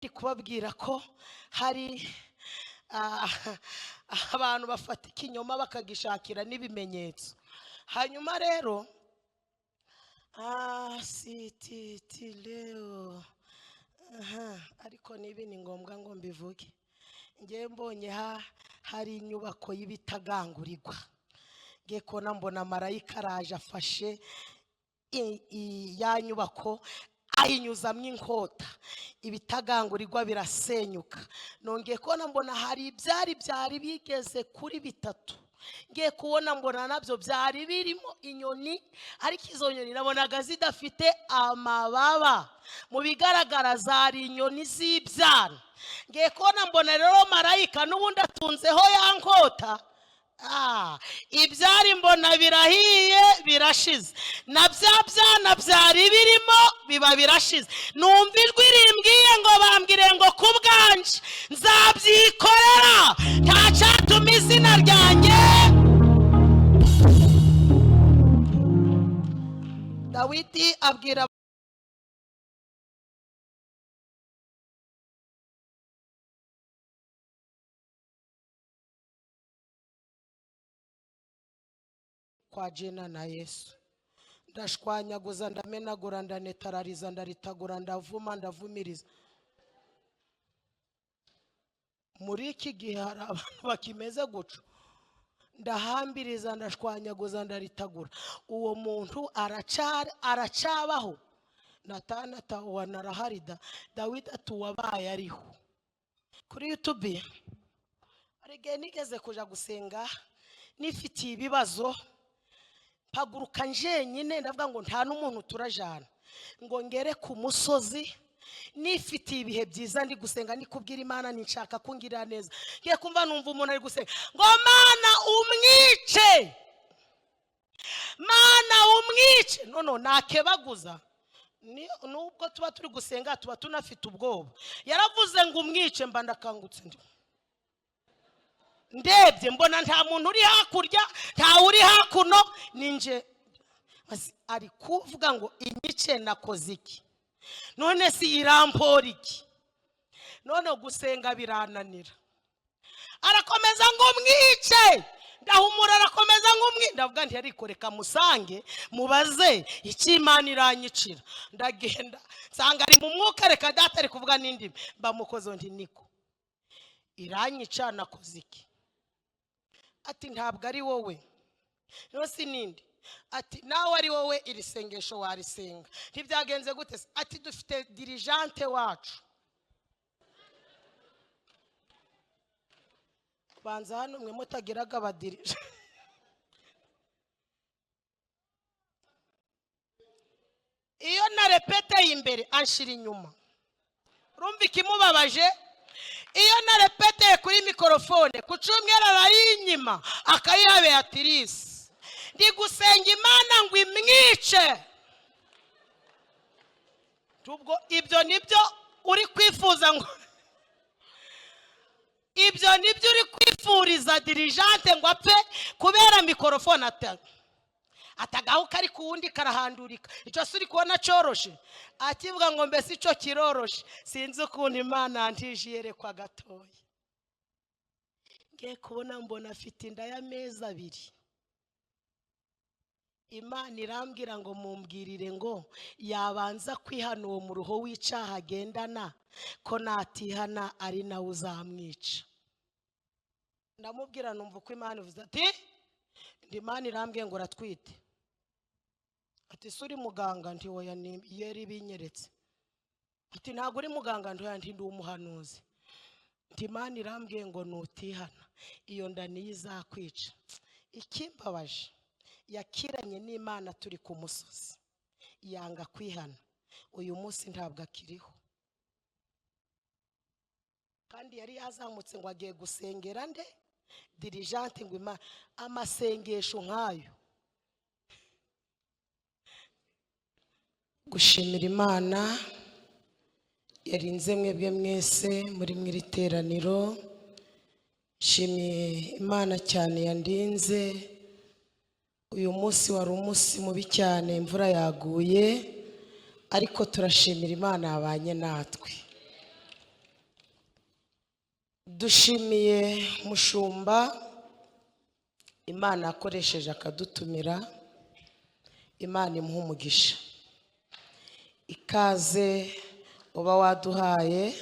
ndi kubabwira ko hari abantu bafata ikinyoma bakagishakira n'ibimenyetso. Hanyuma rero siti leo ariko nibi ni ngombwa ngo mbivuge. Ngiye mbonye hari inyubako y'ibitagangurirwa, ngiye kubona mbona marayika araje afashe ya nyubako ayinyuzamwo inkota, ibitagangurirwa birasenyuka. Nongeye kubona mbona hari byari bigeze kuri 3. Ngiye kubona mbona nabyo byari birimo inyoni, ariko izo nyoni nabonaga zidafite amababa, mu bigaragara zari inyoni z'ibyana. Ngiye kubona mbona rero marayika n'ubundi atunzeho ya nkota. Ibyari mbona birahiye birashize, na bya byana byari birimo biba birashize. Numva ijwi rimbwiye ngo bambwire ngo kubwanje nzabyikorera, ntacatuma izina ryanjye. Dawidi abwira kwa jina na Yesu, ndashwanyaguza, ndamenagura, ndanetarariza, ndaritagura, ndavuma, ndavumiriza. Muri iki gihe hari abantu bakimeze guco, ndahambiriza, ndashwanyaguza, ndaritagura. Uwo muntu aracabaho. Natana tawa naraharida Dawidi atuwabaye ariho. Kuri YouTube arege nigeze kuja gusenga nifitiye ibibazo, paguruka njenyine ndavuga ngo nta n'umuntu turajana, ngo ngere ku musozi nifitiye ibihe byiza ndi gusenga, ndi kubwira Imana nishaka kungirira neza. Ngiye kumva numva umuntu ari gusenga ngo Mana umwice, Mana umwice. Nono nakebaguza, nubwo tuba turi gusenga tuba tunafite ubwoba. Yaravuze ngo umwice, mba ndakangutse ndebye mbona nta muntu uri hakurya, nta uri hakuno, ninje ari kuvuga ngo inyice nakoze iki, none si irampora iki. None gusenga birananira. Arakomeza ngo mwice, ndahumura. Arakomeza ngo mwice, ndavuga nti ariko reka musange mubaze iki Imana iranyicira. Ndagenda nsanga ari mu mwuka, reka data ari kuvuga n'indimi. Bamukoze nti niko iranyica nakoze iki. Ati ntabwo ari wowe, no sinindi. Ati nawe ari wowe iri sengesho warisenga. Ntibyagenze gute? Ati dufite dirijante wacu. Banza hano mwe mutagiraga abadirije. Iyo narepeteye imbere anshira inyuma. Urumva ikimubabaje? Iyo narepeteye kuri mikrofone ku cyumweru arayinyima akayiha Beatrice. Ndi gusenga Imana ngo imwice. Tubwo ibyo nibyo uri kwifuza ngo ibyo nibyo uri kwifuriza dirijante ngo apfe kubera mikrofone atagaho kari kuwundi karahandurika. Icyo suri kubona cyoroshe, akivuga ngo mbese icyo kiroroshe. Sinzi ukuntu Imana antije yerekwa gatoya. Ngiye kubona mbona afite inda y'amezi 2. Imana irambwira ngo mumbwirire ngo yabanza kwihana uwo muruho w'icaha agendana, ko natihana ari nawe uzamwica. Ndamubwira numva uko Imana ivuze ati Imana irambwiye ngo ratwite. Ati suri muganga? Nti oya yeri binyeretse. Ati ntago uri muganga? Nti oya ndi umuhanuzi. Nti Imana irambwiye ngo nutihana iyo nda niyo izakwica. Ikimbabaje yakiranye n'Imana turi ku musozi, yanga kwihana. Uyu munsi ntabwo akiriho, kandi yari yazamutse ngo agiye gusengera nde dirijante ngo Imana. Amasengesho nk'ayo, gushimira Imana yarinze mwebwe mwese muri mwiri teraniro. Shimiye Imana cyane yandinze. Uyu munsi wari umunsi mubi cyane, imvura yaguye, ariko turashimira Imana yabanye natwe. dushimiye mushumba Imana yakoresheje akadutumira. Imana imuha umugisha. Ikaze uba waduhaye,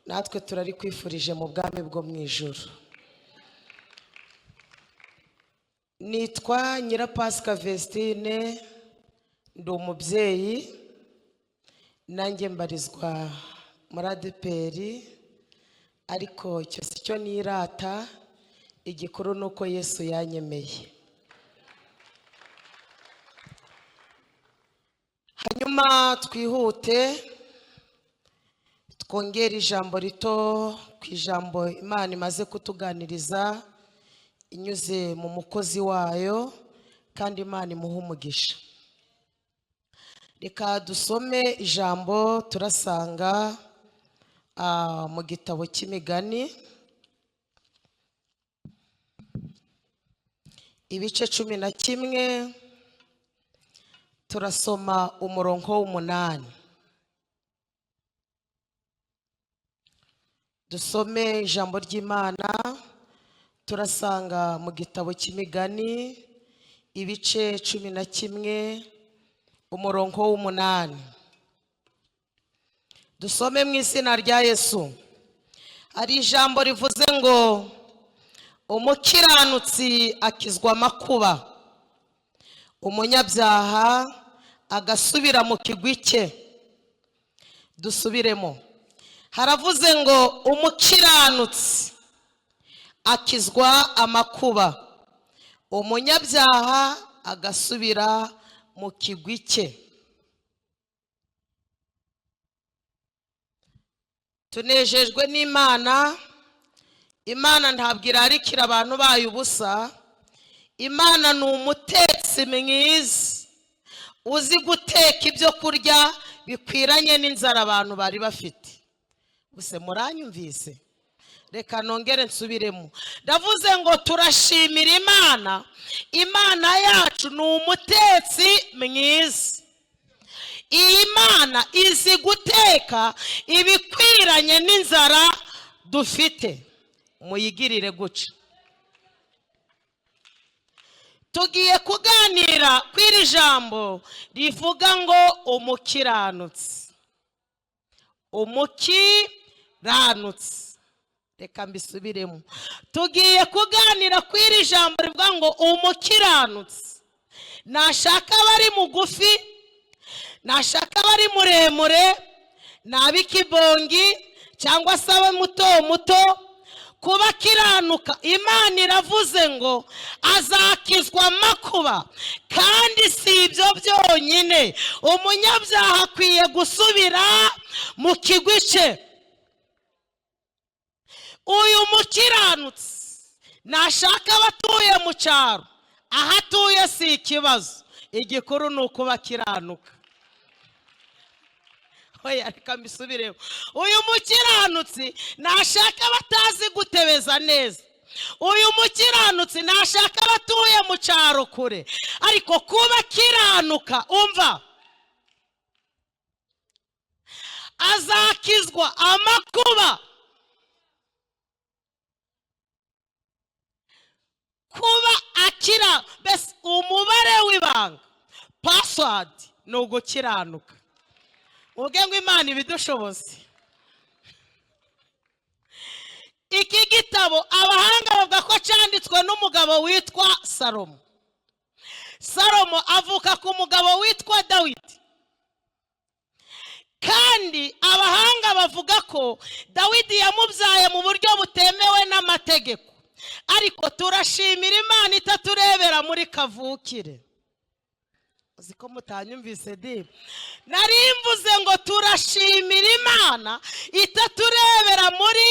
natwe turari kwifurije mu bwami bwo mu ijuru. Nitwa Nyirapasika Vestine, ndi umubyeyi, nanjye mbarizwa muri ADPR, ariko icyo si cyo nirata, igikuru nuko Yesu yanyemeye. Hanyuma twihute twongera ijambo rito ku ijambo Imana imaze kutuganiriza inyuze mu mukozi wayo, kandi Imana imuha umugisha. Reka dusome ijambo turasanga mu gitabo cy'Imigani, ibice 11, turasoma umurongo w'8. Dusome ijambo ry'Imana turasanga mu gitabo cy'Imigani, ibice 11, umurongo w'8. Dusome mu izina rya Yesu. Hari ijambo rivuze ngo umukiranutsi akizwa amakuba, umunyabyaha agasubira mu kigwi cye. Dusubiremo. Haravuze ngo umukiranutsi akizwa amakuba, umunyabyaha agasubira mu kigwi cye. Tunejejwe n'Imana. Imana ntabwo irarikira abantu bayo ubusa. Imana ni umutetsi mwiza uzi guteka ibyo kurya bikwiranye n'inzara abantu bari bafite. Buse muranyumvise? Reka nongere nsubiremo. Ndavuze ngo turashimira Imana. Imana yacu ni umutetsi mwiza. Iyi Mana izi guteka ibikwiranye n'inzara dufite. Muyigirire guca. Tugiye kuganira kw'iri jambo rivuga ngo umukiranutsi. Umukiranutsi. Reka mbisubiremo. Tugiye kuganira kw'iri jambo rivuga ngo umukiranutsi. Nashaka bari mugufi, nashaka bari muremure, nabikibongi cyangwa se abe muto muto, kuba kiranuka. Imana iravuze ngo azakizwa amakuba, kandi si ibyo byonyine, umunyabyaha akwiye gusubira mu kigwi cye. Uyu mukiranutsi nashaka abatuye mu cyaro, aho atuye si ikibazo, igikuru ni ukuba kiranuka. Oya, reka mbisubireho. Uyu mukiranutsi nashaka batazi gutebeza neza. Uyu mukiranutsi nashaka abatuye mu cyaro kure, ariko kuba kiranuka, umva, azakizwa amakuba. Kuba akira, bese umubare w'ibanga, password ni ugukiranuka. Uge ngo Imana ibidushoboze. Iki gitabo abahanga bavuga ko cyanditswe n'umugabo witwa Salomo. Salomo avuka ku mugabo witwa Dawidi. Kandi abahanga bavuga ko Dawidi yamubyaye mu buryo butemewe n'amategeko. Ariko turashimira Imana itaturebera muri kavukire. Uziko mutanyumvise dibe. Nari mvuze ngo turashimira Imana itaturebera muri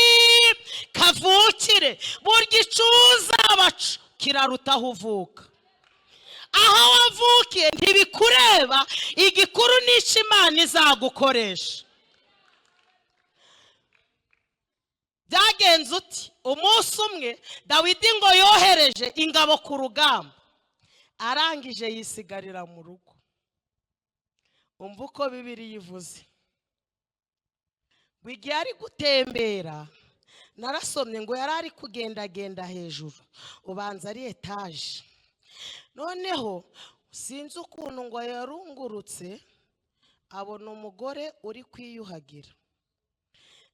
kavukire. Burya icuza abacu kiraruta aho uvuka. Aho wavukiye ntibikureba, igikuru n'icyo Imana izagukoresha. Byagenze uti, umunsi umwe Dawidi ngo yohereje ingabo ku rugamba, arangije yisigarira mu rugo. Umva uko Bibiliya ivuze. Igihe ari gutembera, narasomye ngo yari ari kugendagenda hejuru, ubanza ari etaje, noneho sinzi ukuntu ngo yarungurutse abona umugore uri kwiyuhagira.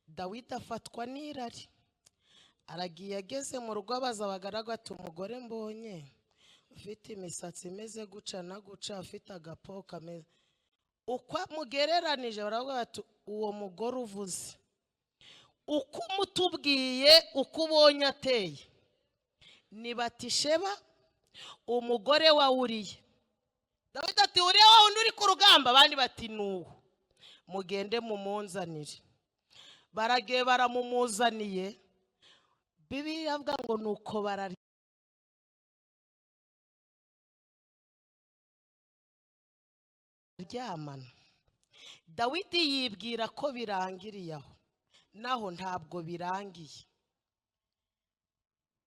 Dawidi afatwa n'irari, aragiye ageze mu rugo abaza abagaragu ati umugore mbonye ufite imisatsi imeze guca na guca, afite agapo kameze uko mugereranije, baravuga bati uwo mugore uvuze uko umutubwiye uko ubonye ateye ni Batisheba umugore wa Uriya. Dawidi ati Uriya wa undi uri ku rugamba, abandi bati nuwo, mugende mumunzanire. Baragiye baramumuzaniye, Bibiliya avuga ngo nuko bararyamana. Dawidi yibwira ko birangiriye aho, naho ntabwo birangiye.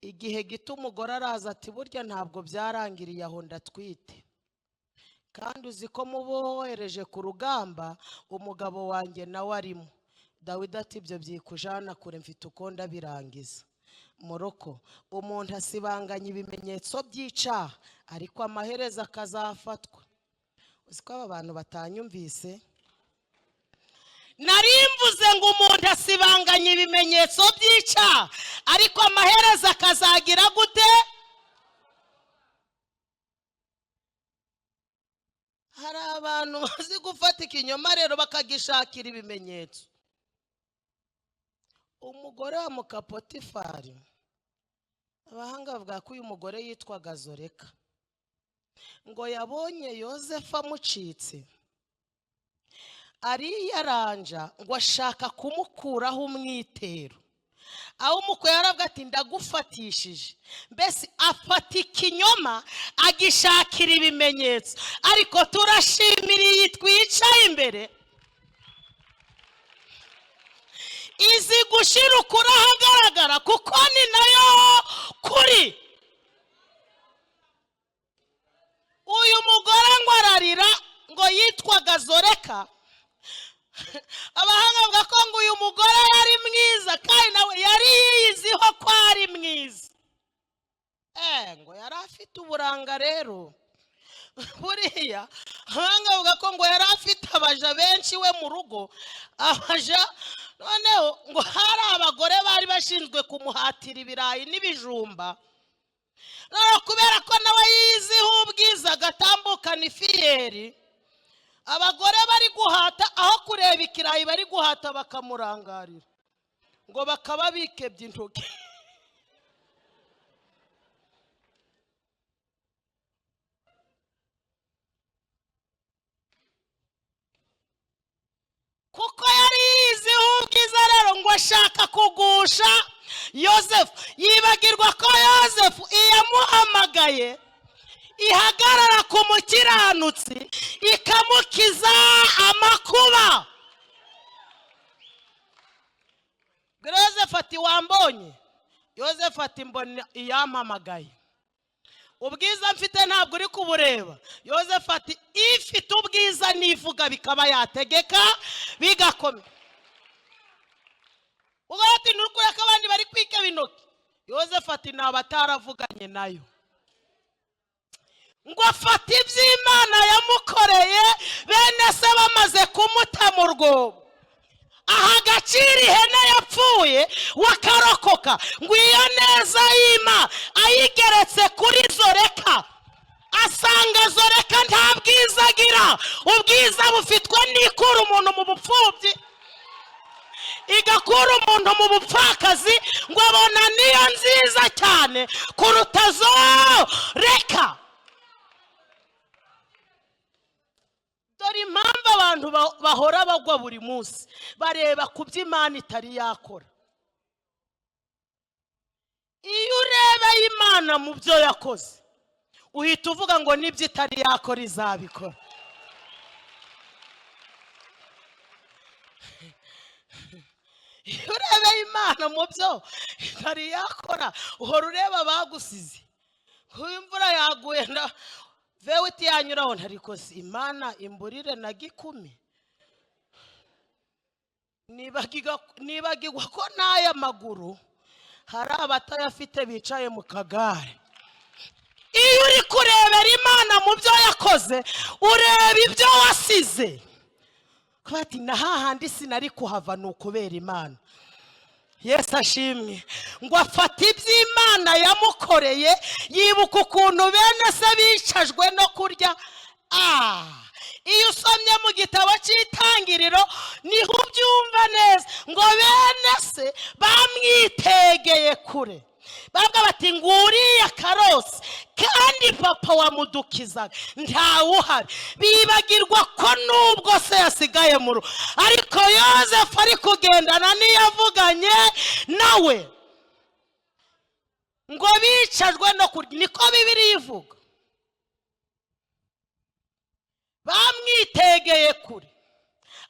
Igihe gito umugore araza ati burya ntabwo byarangiriye aho, ndatwite, kandi uzi ko mubohereje ku rugamba umugabo wanjye nawe arimo. Dawidi ati ibyo byikujana kure, mfite uko ndabirangiza. Muroko umuntu asibanganya ibimenyetso by'icyaha, ariko amaherezo akazafatwa. Uzi ko aba bantu batanyumvise? Narimvuze ngo umuntu asibanganya ibimenyetso by'icyaha, ariko amaherezo akazagira gute? Hari abantu bazi gufata ikinyoma rero bakagishakira ibimenyetso. Umugore wa Mukapotifari, abahanga bavuga ko uyu mugore yitwaga Zoreka, ngo yabonye Yozefu amucitse, ariyaranja ngo ashaka kumukuraho umwitero. Aho umukwe yaravuga ati ndagufatishije, mbese afata ikinyoma agishakira ibimenyetso. Ariko turashimira iyi twicaye imbere, izi gushira ukuri ahagaragara, kuko ni nayo kuri. Uyu mugore ngo ararira, ngo yitwaga Zoreka. Abahanga bavuga ko ngo uyu mugore yari mwiza, kandi nawe yari yiyiziho ko ari mwiza. Ngo yari afite uburanga rero. Buriya abahanga bavuga ko ngo yari afite abaja benshi we mu rugo, abaja. Noneho ngo hari abagore bari bashinzwe kumuhatira ibirayi n'ibijumba. Noneho kubera ko nawe yiyiziho ubwiza agatambukana ifiyeri, abagore bari guhata, aho kureba ikirayi bari guhata bakamurangarira, ngo bakaba bikebye intoki. Kuko yari yiziho ubwiza rero ngo ashaka kugusha Yozefu, yibagirwa ko Yozefu iyamuhamagaye ihagarara ku mukiranutsi ikamukiza amakuba. Yozefu ati wambonye? Yozefu ati mbona iyampamagaye, ubwiza mfite ntabwo uri kubureba. Yozefu ati ifite ubwiza nivuga bikaba yategeka bigakomera. Ubwo ati nurukure ko abandi bari kwikeba intoki. Yozefu ati naba ataravuganye nayo, ngo afate iby'Imana yamukoreye, bene se bamaze kumuta mu rwobo, aha agaciro ihene yapfuye wakarokoka, ngo iyo neza y'Imana ayigeretse kuri Zoreka, asanga Zoreka nta bwiza agira. Ubwiza bufitwe n'ikura umuntu mu bupfubyi, igakura umuntu mu bupfakazi, ngo abona niyo nziza cyane kuruta Zoreka. Dore impamvu abantu bahora bagwa buri munsi, bareba ku by'Imana itari yakora. Iyo ureba Imana mu byo yakoze, uhita uvuga ngo nibyo itari yakora izabikora. Iyo ureba Imana mu byo itari yakora, uhora ureba bagusize. Imvura yaguye vewiti yanyuraho, ariko si Imana imburire na gikumi. nibagirwa ko n'aya maguru hari abatayafite bicaye mu kagare. Iyo uri kurebera Imana mu byo yakoze, ureba ibyo wasize. Kwati na hahandi sinari kuhava ni ukubera Imana. Yesu ashimwe. Ngo afata iby'Imana yamukoreye, yibuka ukuntu bene se bicajwe no kurya. Iyo usomye mu gitabo cy'Itangiriro niho ubyumva neza ngo bene se bamwitegeye kure. Bavuga bati nguriya Karosi kandi papa wamudukizaga ntawuhari. Bibagirwa ko nubwo se yasigaye mu rugo, ariko Yozefu ari kugendana n'iyavuganye nawe. Ngo bicajwe no kurya, niko Bibiliya ivuga. Bamwitegeye kure,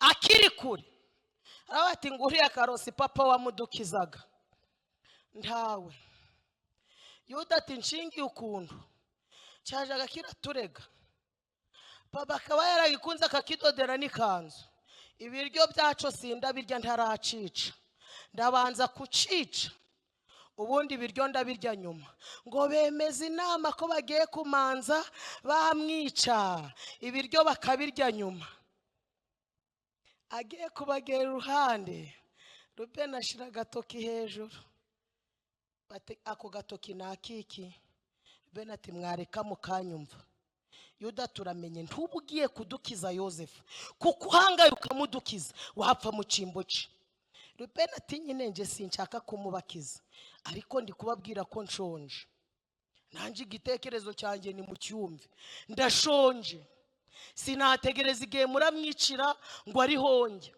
akiri kure. Arabati nguriya Karosi papa wamudukizaga ntawe. Yuda ati nshingiye ukuntu cyajaga kiraturega. Papa akaba yaragikunze akakidodera n'ikanzu. Ibiryo byacu sindabirya ntaracica, ndabanza kucica ubundi biryo ndabirya nyuma. Ngo bemeze inama ko bagiye kumanza bamwica, ibiryo bakabirya nyuma. Agiye kubagera iruhande, Rubeni ashira agatoki hejuru. Bati ako gatoki nakiki? Rubeni ati mwareka mukanyumva. Yuda turamenye ntubugiye kudukiza Yozefu, kuko uhangaye ukamudukiza wapfa mu cyimbo cye. Rubeni ati nyine nje sinshaka kumubakiza, ariko ndi kubabwira ko nshonje. Nanje igitekerezo cyanjye ni mu cyumve, ndashonje. Sinategereza igihe muramwicira ngo ari honge.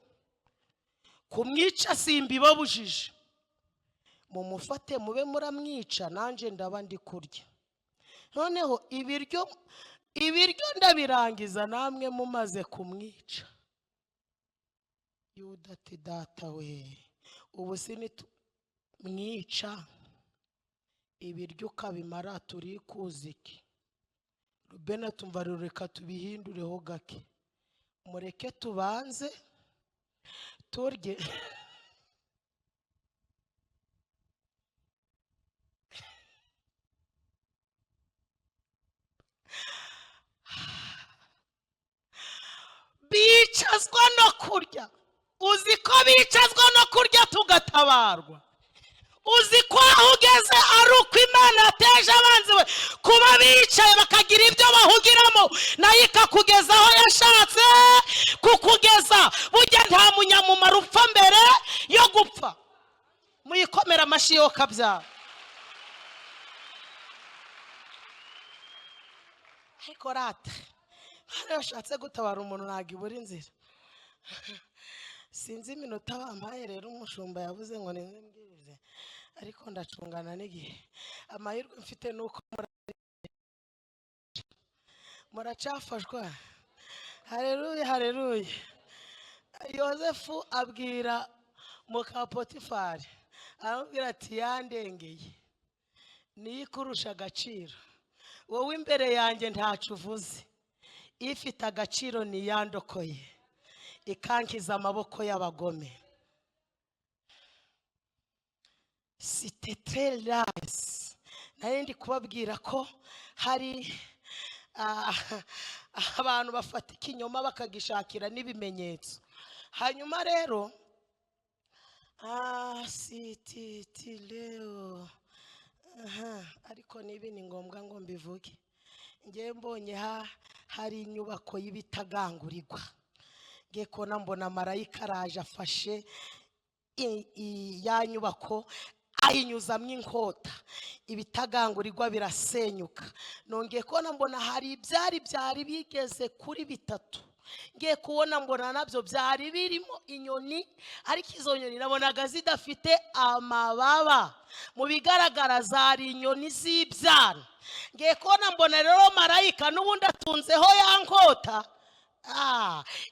Kumwica simbibabujije, mumufate mube muramwica, nanje ndaba ndi kurya. Noneho ibiryo ndabirangiza namwe mumaze kumwica. Yuda ati data we, ubu mwica ibiryo ukabimara turi kuziki. Rubeni atumva rureka tubihindureho gake, mureke tubanze turye. Bicazwa no kurya. Uzi ko bicazwa no kurya tugatabarwa? Uzi ko aho ugeze ari uko Imana yateje abanzi we kuba bicaye bakagira ibyo bahugiramo, nayo ikakugeza aho yashatse kukugeza. Burya nta munyamumaro upfa mbere yo gupfa. Muyikomera amashyi yo kabyara. Ariko rata hari yashatse gutabara umuntu ntabwo ibura inzira. Sinzi iminota bampaye rero umushumba yavuze ngo nimbwirize, ariko ndacungana n'igihe. Amahirwe mfite nuko muracafashwa. Haleluya haleluya. Yozefu abwira muka Potifari, aramubwira ati yandengeye, niyikurusha agaciro. Wowe imbere yanjye ntacu uvuze, ifite agaciro niyandokoye, ikankiza amaboko y'abagome. C'était très rare. Nari ndi kubabwira ko hari abantu bafata ikinyoma bakagishakira n'ibimenyetso. Hanyuma rero leo ariko nibi ni ngombwa ngo mbivuge. Ngiye mbonye hari inyubako y'ibitagangurirwa. Ngiye kona mbona marayika araje afashe ya nyubako ayinyuzamwe inkota, ibitagangurirwa birasenyuka. Nongeye kona mbona hari byari bigeze kuri 3. Ngiye kubona mbona nabyo byari birimo inyoni, ariko izo nyoni nabonaga zidafite amababa. Mu bigaragara zari inyoni z'ibyana. Ngiye kubona mbona rero marayika n'ubundi atunzeho ya nkota.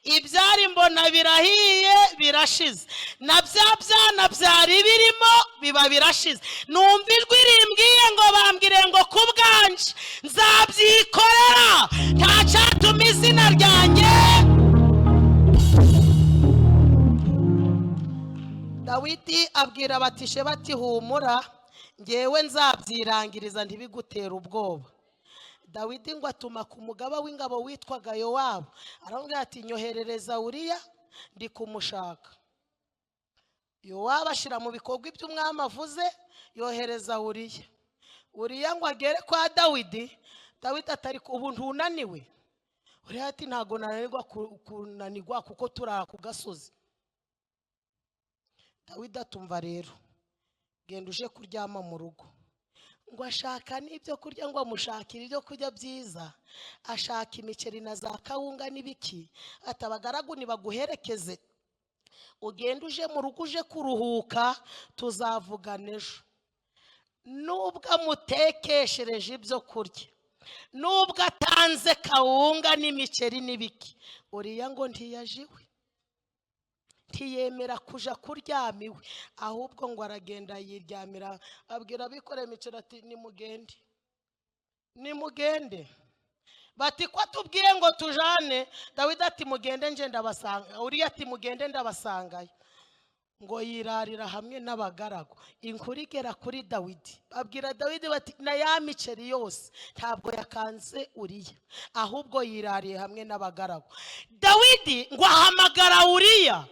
Ibyari mbona birahiye birashize, na bya byana byari birimo biba birashize. Numva ijwi rimbwiye ngo bambwire ngo kubwanje nzabyikorera, ntacyatuma izina ryanjye. Dawidi abwira Batishe bati humura ngewe nzabyirangiriza ntibigutera ubwoba. Dawidi ngo atuma ku mugaba w'ingabo witwaga Yowabu, aramubwira ati nyoherereza Uriya ndi kumushaka. Yowabu ashira mu bikorwa iby'umwami avuze, yohereza Uriya. Uriya ngo agere kwa Dawidi, Dawidi atari ubu ntunaniwe. Uriya ati ntago kunanirwa kuko turi ku gasozi. Dawidi atumva rero, genda uje kuryama mu rugo. Ngo ashaka n'ibyo kurya, ngo amushakire ibyo kurya byiza, ashaka imiceri na za kawunga n'ibiki. Ati abagaragu nibaguherekeze ugenda uje mu rugo uje kuruhuka, tuzavugana ejo. Nubwo amutekeshereje ibyo kurya, nubwo atanze kawunga n'imiceri n'ibiki, Uriya ngo ntiyajiwe, ntiyemera kuja kuryamiwe, ahubwo ngo aragenda yiryamira. Abwira abikoreye imiceri ati nimugende. Bati ko tubwiye ngo tujane. Dawidi ati mugende nje ndabasanga. Uriya ati mugende ndabasangayo. Ngo yirarira hamwe n'abagaragu. Inkuru igera kuri Dawidi, babwira Dawidi bati na ya miceri yose ntabwo yakanze Uriya, ahubwo yirariye hamwe n'abagaragu. Dawidi ngo ahamagara Uriya,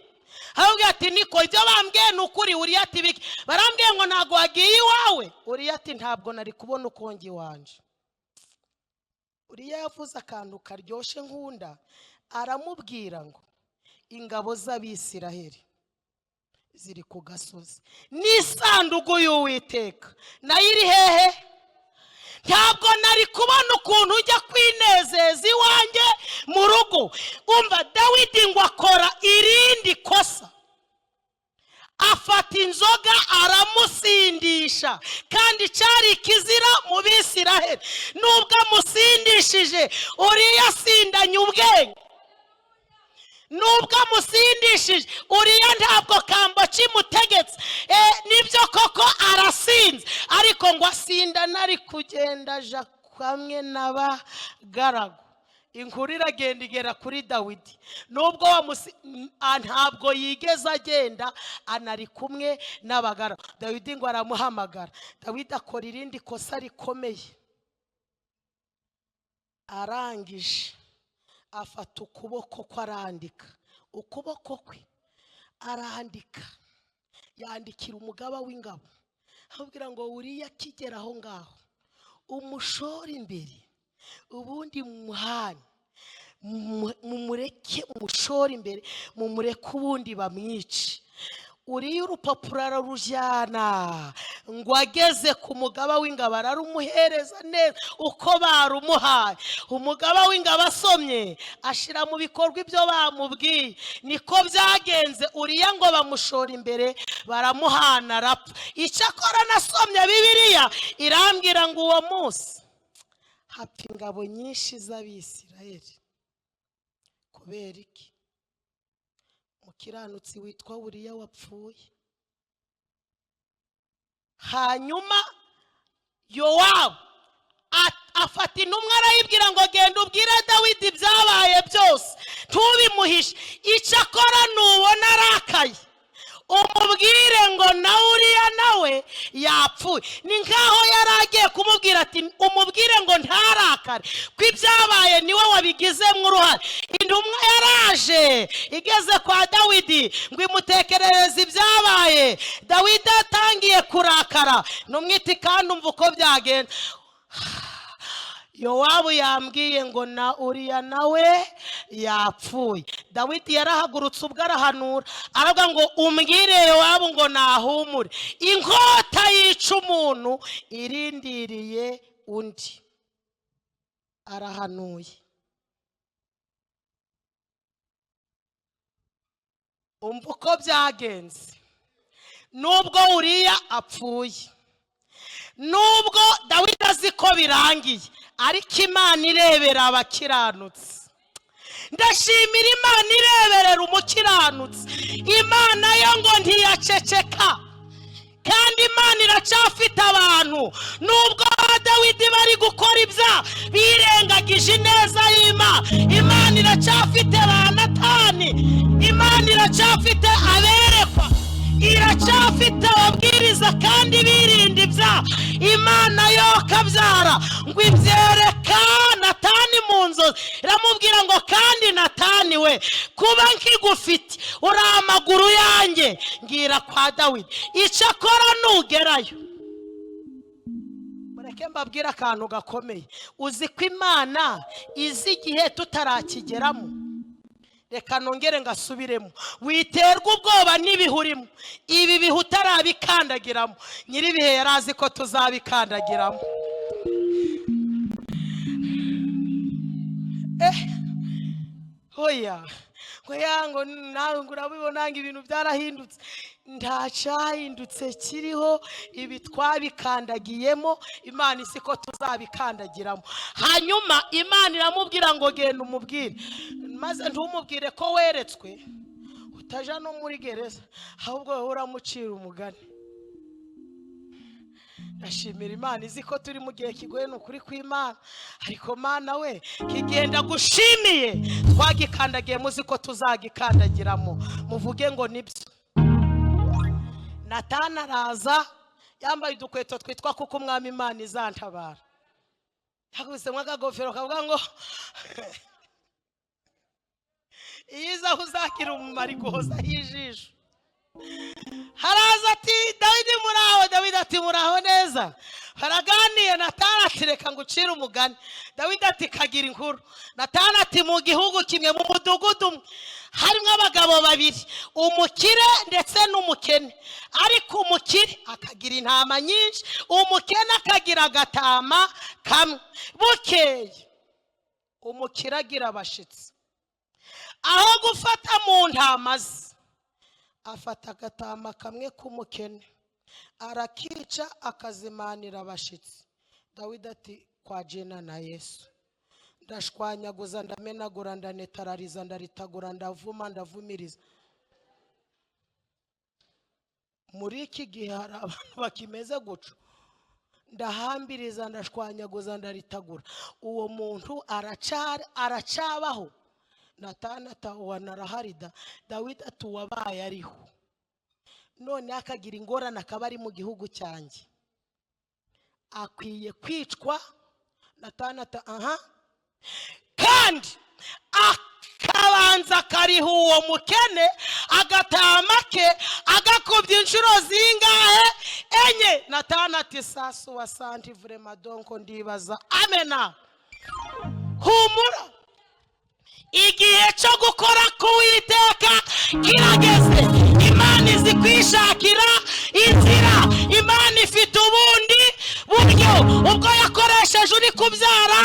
ahubwo ati niko ibyo bambwiye n'ukuri. Uriya ati biki? Barambwiye ngo ntago wagiye iwawe. Uriya ati ntabwo nari kubona ukongi wanje. Uriya yavuze akantu karyoshe nkunda, aramubwira ngo ingabo z'Abisiraheli ziri ku gasozi, n'isanduku y'Uwiteka nayo iri hehe? Ntabwo nari kubona ukuntu ujya kwinezeza iwanjye mu rugo. Umva Dawidi ngo akora irindi kosa, afata inzoga aramusindisha, kandi cyari ikizira mu Bisiraheli. Nubwo amusindishije, Uriya asindanye ubwenge. Nubwo amusindishije, Uriya ntabwo kambo kimutegetse. Nibyo koko arasinze, ariko ngo asindana ari kugenda aja hamwe n'abagaragu. Inkuru iragenda igera kuri Dawidi, nubwo ntabwo yigeze agenda, anari kumwe n'abagaragu. Dawidi ngo aramuhamagara. Dawidi akora irindi kosa rikomeye, arangije afata ukuboko kwe arandika. Ukuboko kwe arandika, yandikira umugaba w'ingabo, abwira ngo Uriya akigera aho ngaho umushore imbere, ubundi muhane, mumureke umushore imbere, mumureke ubundi bamwice. Uriya urupapuro ararujyana, ngo ageze ku mugaba w'ingabo ararumuhereza neza uko barumuhaye. Umugaba w'ingabo asomye, ashira mu bikorwa ibyo bamubwiye. Niko byagenze. Uriya ngo bamushora imbere, baramuhana arapfa. Icyakora nasomye Bibiliya irambwira ngo uwo munsi hapfa ingabo nyinshi z'Abisiraheli. Kubera iki? Umukiranutsi witwa Uriya wapfuye. Hanyuma Yowabu afata intumwa arayibwira ngo genda ubwire Dawidi ibyabaye byose, ntubimuhishe. Icyakora nubona arakaye, umubwire ngo na Uriya nawe yapfuye. Ni nkaho yari agiye kumubwira ati umubwire ngo ntarakare, ko ibyabaye niwe wabigizemo uruhare. Intumwa yaraje igeze kwa Dawidi ngo imutekerereze ibyabaye. Dawidi atangiye kurakara, numwiti kandi umva uko byagenda. Yowabu yambwiye ngo na Uriya nawe yapfuye. Dawidi yarahagurutse ubwo arahanura, aravuga ngo umbwire Yowabu ngo nahumure, inkota yica umuntu irindiriye undi. Arahanuye. Umva uko byagenze. Nubwo Uriya apfuye, nubwo Dawidi azi ko birangiye, ariko Imana irebera abakiranutsi. Ndashimira Imana ireberera umukiranutsi. Imana yo ngo ntiyaceceka, kandi Imana iracyafite abantu. Nubwo Dawidi bari gukora ibyaha, birengagije ineza y'Imana, Imana iracyafite ba Natani, Imana iracyafite aberekwa, iracyafite ababwiriza kandi birinda ibyaha. Imana yo kabyara ngo ibyereka Natani mu nzozi, iramubwira ngo kandi Natani we, kuba nkigufite uri amaguru yanjye, ngira kwa Dawidi, icyo akora nugerayo. Mureke mbabwira akantu gakomeye, uzi ko Imana izi igihe tutarakigeramo. Reka nongere ngasubiremo, witerwa ubwoba n'ibihurimo. Ibi bihe utarabikandagiramo, nyiribihe yarazi ko tuzabikandagiramo. Hoya ngo nawe urabibona ngo ibintu byarahindutse. Ndacyahindutse kiriho, ibi twabikandagiyemo, Imana isi ko tuzabikandagiramo. Hanyuma Imana iramubwira ngo genda umubwire, maze ntumubwire ko weretswe utaja no muri gereza, ahubwo wowe uramucira umugani. Ndashimira Imana izi ko turi mu gihe kigoye n'ukuri kw'Imana, ariko Mana we kigenda gushimiye twagikandagiye, muzi ko tuzagikandagiramo. Muvuge ngo nibyo. Natani araza yambaye udukweto twitwa kuko umwami Imana izantabara. Yakubisemo akagofero kavuga ngo iyiza uzakira umumari guhoza hijisho. Haraza ati Dawidi muraho, Dawidi ati muraho neza. Haraganiye Natani ati reka ngucire umugani. Dawidi ati kagira inkuru. Natani ati mu gihugu kimwe mu mudugudu harimo abagabo babiri, umukire ndetse n'umukene. Ariko umukire akagira intama nyinshi, umukene akagira agatama kamwe. Bukeye umukire agira abashitsi, aho gufata mu ntama ze afata agatama kamwe k'umukene, arakica akazimanira abashitsi. Dawidi ati kwa Jena na Yesu, ndashwanyaguza ndamenagura ndanetarariza ndaritagura ndavuma ndavumiriza. Muri iki gihe hari abantu bakimeze guca, ndahambiriza ndashwanyaguza ndaritagura. Uwo muntu aracabaho. Natani atahuwa naraharida. Dawidi atuwabaye ariho, none akagira ingorane akaba ari mu gihugu cyanjye, akwiye kwicwa. Natani aha, kandi akabanza kariho uwo mukene agatama ke agakubye inshuro zingahe? Enye. Natani ati sasu wa santi vrema donko ndibaza. Amena. Humura, igihe cyo gukora k'Uwiteka kirageze. Imana izi kwishakira inzira. Imana ifite ubundi buryo. Ubwo yakoresheje uri kubyara,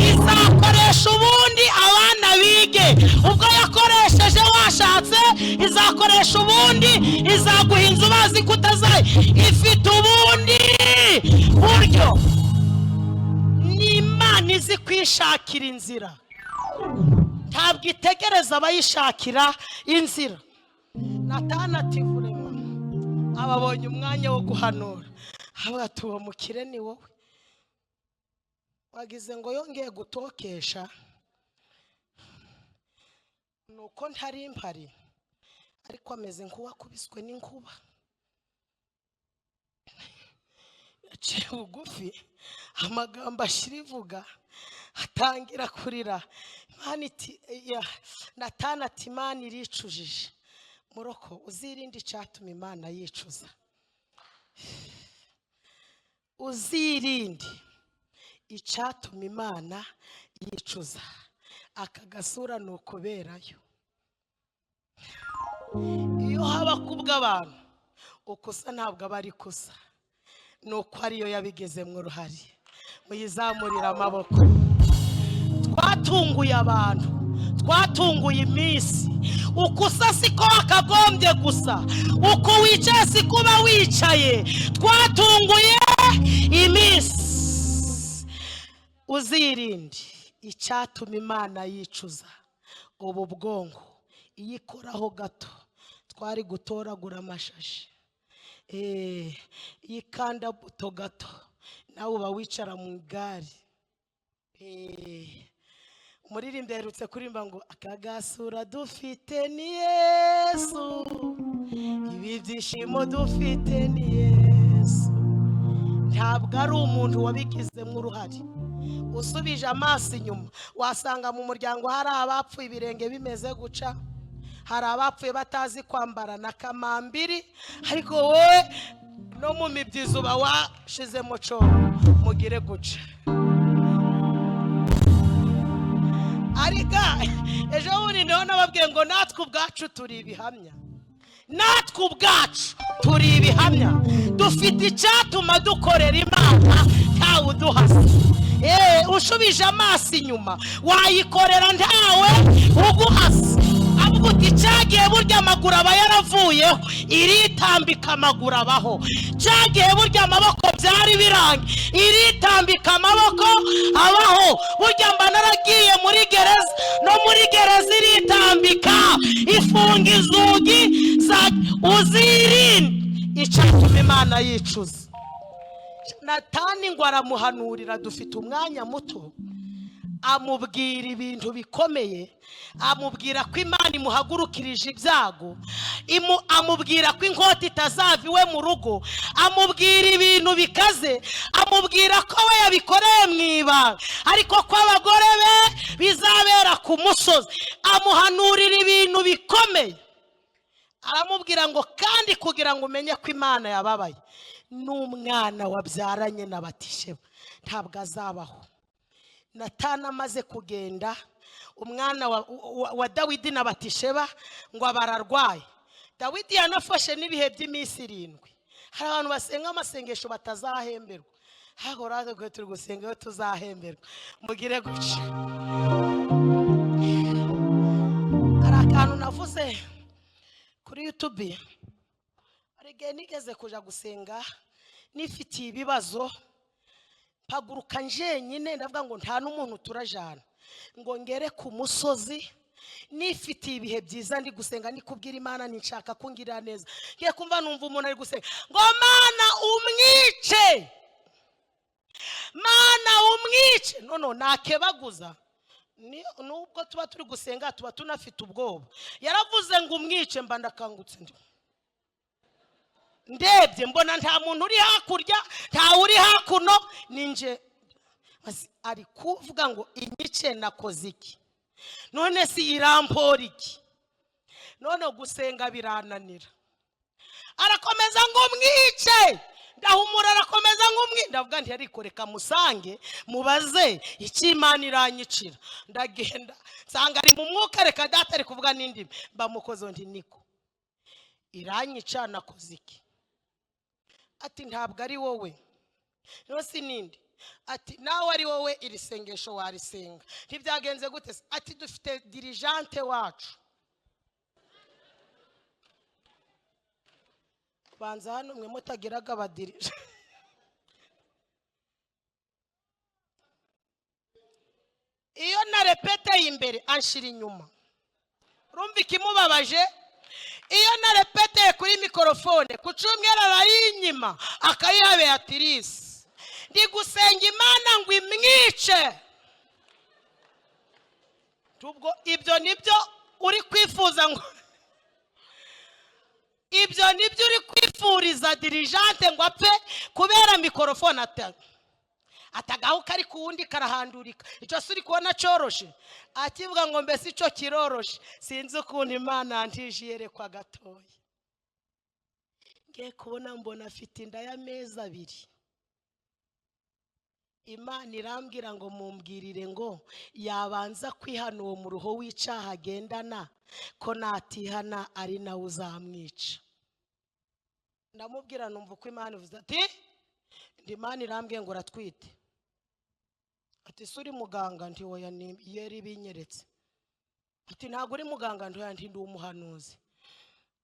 izakoresha ubundi abana bige. Ubwo yakoresheje washatse, izakoresha ubundi, izaguha inzu bazi kutazaye. Ifite ubundi buryo. Ni Imana izi kwishakira inzira, ntabwo itegereza abayishakira inzira. Natani ati vurema ababonye umwanya wo guhanura, avuga ati uwo mukire ni wowe, wagize ngo yongeye gutokesha. Nuko ntari mpari, ariko ameze nk'uwakubiswe n'inkuba. Yaciye bugufi, amagambo ashirivuga, atangira kurira. Imana iti Natani ati Imana iricujije. Muroko uzirinde icyatuma Imana yicuza. Uzirinde icyatuma Imana yicuza. Aka gasura ni ukuberayo. Iyo haba kubw'abantu ukusa ntabwo aba ari kusa, nuko ariyo yabigezemo uruhare. Muyizamurira amaboko. Twatunguye abantu, twatunguye iminsi. Ukusa siko wakagombye gusa, uko wicaye siko uba wicaye. Twatunguye iminsi. Uzirinde icyatuma Imana yicuza. Ubu bwongo iyikoraho gato twari gutoragura amashashi. Yikanda buto gato nawe uba wicara mu igare. umuririmbyi aherutse kurimba ngo akagasura dufite ni Yesu, ibi byishimo dufite ni Yesu. Ntabwo ari umuntu wabigizemo uruhare. Usubije amaso inyuma wasanga mu muryango hari abapfuye ibirenge bimeze guca, hari abapfuye batazi kwambara na kamambiri, ariko wowe no mu mibyizi uba washizemo cyo mugire guca. Ariko ejo bundi niho nababwiye ngo natwe ubwacu turi ibihamya, natwe ubwacu turi ibihamya, dufite icyatuma dukorera Imana ntawe uduhasa. Ushubije amaso inyuma wayikorera ntawe uguhasa. Avuga uti cyagiye burya amaguru aba yaravuyeho, iritambika amaguru abaho. Cyagiye burya amaboko byari birangi, iritambika amaboko abaho. Burya mba naragiye muri gereza, no muri gereza iritambika ifunga inzugi uzirinde. Icyatuma Imana yicuza. Natani ngo aramuhanurira, dufite umwanya muto, amubwira ibintu bikomeye, amubwira ko Imana imuhagurukirije ibyago, amubwira ko inkota itazava iwe mu rugo, amubwira ibintu bikaze, amubwira ko we yabikoreye mu ibanga, ariko ko abagore be bizabera ku musozi. Amuhanurira ibintu bikomeye, aramubwira ngo kandi kugira ngo umenye ko Imana yababaye, n'umwana wabyaranye na Batisheba ntabwo azabaho. Natani amaze kugenda, umwana wa Dawidi na Batisheba ngo bararwaye. Dawidi yanafashe n'ibihe by'iminsi 7. Hari abantu basenga amasengesho batazahemberwa. Hagoraze ko turi gusenga tuzahemberwa. Mugire guca. Hari akantu navuze kuri YouTube. Arege nigeze kuja gusenga nifitiye ibibazo, paguruka njenyine ndavuga ngo nta n'umuntu turajana, ngo ngere ku musozi nifitiye ibihe byiza ndi gusenga, nikubwira Imana ninshaka kungira neza. Ngiye kumva numva umuntu ari gusenga ngo Mana umwice, Mana umwice. No nakebaguza, nubwo tuba turi gusenga tuba tunafite ubwoba. Yaravuze ngo umwice, mba ndakangutse ndebye mbona nta muntu uri hakurya, nta uri hakuno, ninje ari kuvuga ngo inyice nakoze iki, none si irampora iki, none gusenga birananira. Arakomeza ngo mwice, ndahumura. Arakomeza ngo ndavuga nti ariko reka musange mubaze iki Imana iranyicira. Ndagenda nsanga ari mu mwuka, reka data ari kuvuga n'indimi, bamukozo nti niko iranyica nakoze iki. Ati ntabwo ari wowe, no sinindi. Ati nawe ari wowe iri sengesho warisenga. Ntibyagenze gute? Ati dufite dirijante wacu. Banza hano mwe mutagiraga abadirije. Iyo na repete imbere anshira inyuma. Urumva ikimubabaje? Iyo na repete kuri mikrofone ku cyumweru arayinyima akayiha Beatrice. Ndi gusenga Imana ngo imwice. Tubwo ibyo nibyo uri kwifuza ngo ibyo nibyo uri kwifuriza dirijante ngo apfe kubera mikrofone atagaho kari kuwundi karahandurika. Icyo suri kubona cyoroshe, akivuga ngo mbese icyo kiroroshe. Sinzi ukuntu Imana antije yerekwa gatoya. Ngiye kubona mbona afite inda y'amezi 2. Imana irambwira ngo mumbwirire ngo yabanza kwihana uwo mu ruho w'icaha agendana, ko natihana ari nawe uzamwica. Ndamubwira numva uko Imana ivuze ati ndi Imana irambwiye ngo ratwite. Ati suri muganga? Nti oya yeri binyeretse. Ati ntago uri muganga? Nti oya ndi umuhanuzi.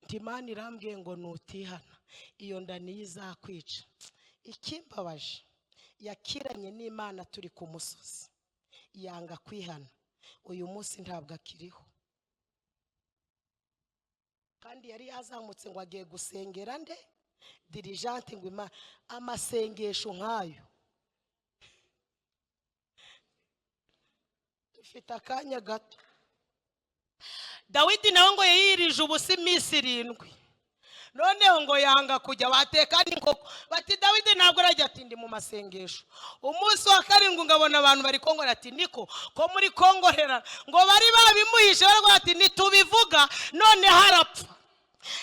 Nti Imana irambwiye ngo nutihana iyo nda niyo izakwica. Ikimbabaje yakiranye n'Imana turi ku musozi, yanga kwihana. Uyu munsi ntabwo akiriho, kandi yari yazamutse ngo agiye gusengera nde dirijante ngo Imana. Amasengesho nkayo ifite akanya gato. Dawidi nawe ngo yirije ubusa iminsi 7, noneho ngo yanga kujya bateka n'inkoko. Bati Dawidi ntabwo arajya, ati ndi mu masengesho. Umunsi wa 7 ngabona abantu bari kongora, ati niko ko muri kongorera ngo bari babimuhishe, baravuga ati nitubivuga none harapfa.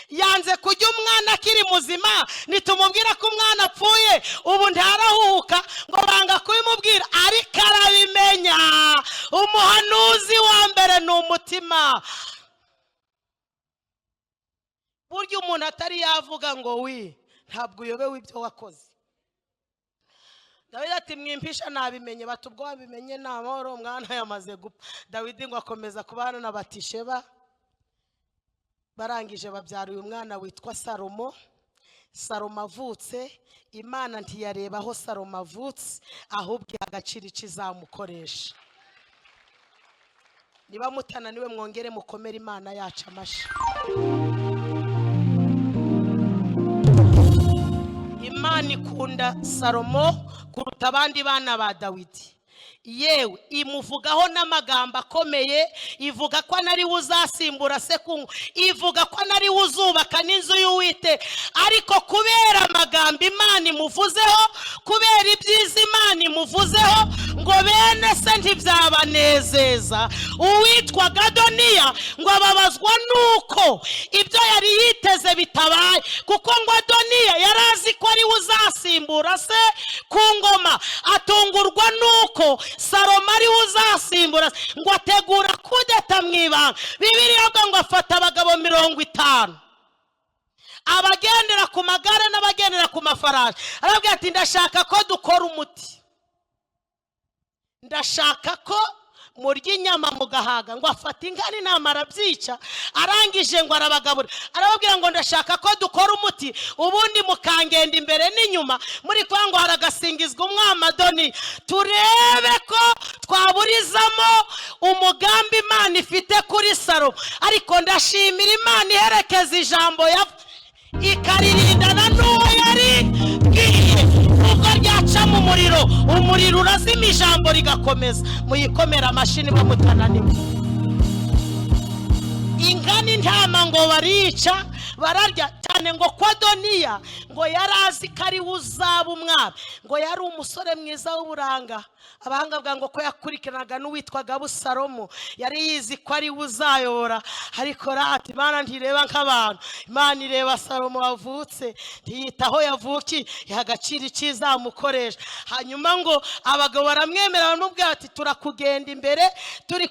Yanze kujya umwana akiri muzima, nitumubwira ko umwana apfuye ubu ntarahuka, ngo banga kubimubwira, ariko arabimenya. Umuhanuzi wa mbere ni umutima. Burya umuntu atari yavuga ngo wi ntabwo uyobewe ibyo wakoze. Dawidi ati mwimpisha nabimenye. Bati ubwo wabimenye n'amahoro, umwana yamaze gupfa. Dawidi ngo akomeza kubana na Batisheba, barangije babyara uyu mwana witwa Salomo. Salomo avutse, Imana ntiyareba aho Salomo avutse, ahubwo agaciro ikizamukoresha. Niba mutananiwe mwongere mukomere Imana yacu amashi. Imana ikunda Salomo kuruta abandi bana ba Dawidi. Yewe imuvugaho n'amagambo akomeye, ivuga ko anari uzasimbura se ku, ivuga ko anari uzubaka n'inzu y'Uwite. Ariko kubera amagambo Imana imuvuzeho, kubera ibyiza Imana imuvuzeho, ngo bene se ntibyabanezeza. Uwitwa Adoniya ngo ababazwa nuko ibyo yari yiteze bitabaye, kuko ngo Adoniya yarazi ko ari uzasimbura se ku ngoma. Atungurwa nuko Salomo ari uzasimbura, ngo ategura kudeta mwibanga. Bibiliya ngo afata abagabo 50, abagendera ku magare n'abagendera ku mafarashi. Arabwira ati ndashaka ko dukora umuti, ndashaka ko murya inyama mugahaga. Ngo afata inka n'intama arabyica, arangije ngo arabagabura. Arababwira ngo ndashaka ko dukora umuti, ubundi mukangenda imbere n'inyuma muri kwa ngo haragasingizwa umwami Adoniya, turebe ko twaburizamo umugambi Imana ifite kuri Salomo. Ariko ndashimira Imana iherekeza ijambo ikaririndana n'uwo yari bwiye. Ubwo ryaca mu muriro, umuriro urazima, ijambo rigakomeza. Muyikomera amashini bamutananiwe. Inka n'intama ngo barica bararya cyane, ngo kwa Adoniya ngo yarazi ko ari uzaba umwami, ngo yari umusore mwiza w'uburanga. Abahanga bwa ngo ko yakurikiranaga n'uwitwaga Abusalomo, yari yizi ko ari uzayobora. Ariko rati Imana ntireba nk'abantu, Imana ireba Salomo wavutse, ntiyitaho yavuki, ihagacira ikizamukoresha. Hanyuma ngo abagabo baramwemera, baramubwira ati turakugenda imbere, turi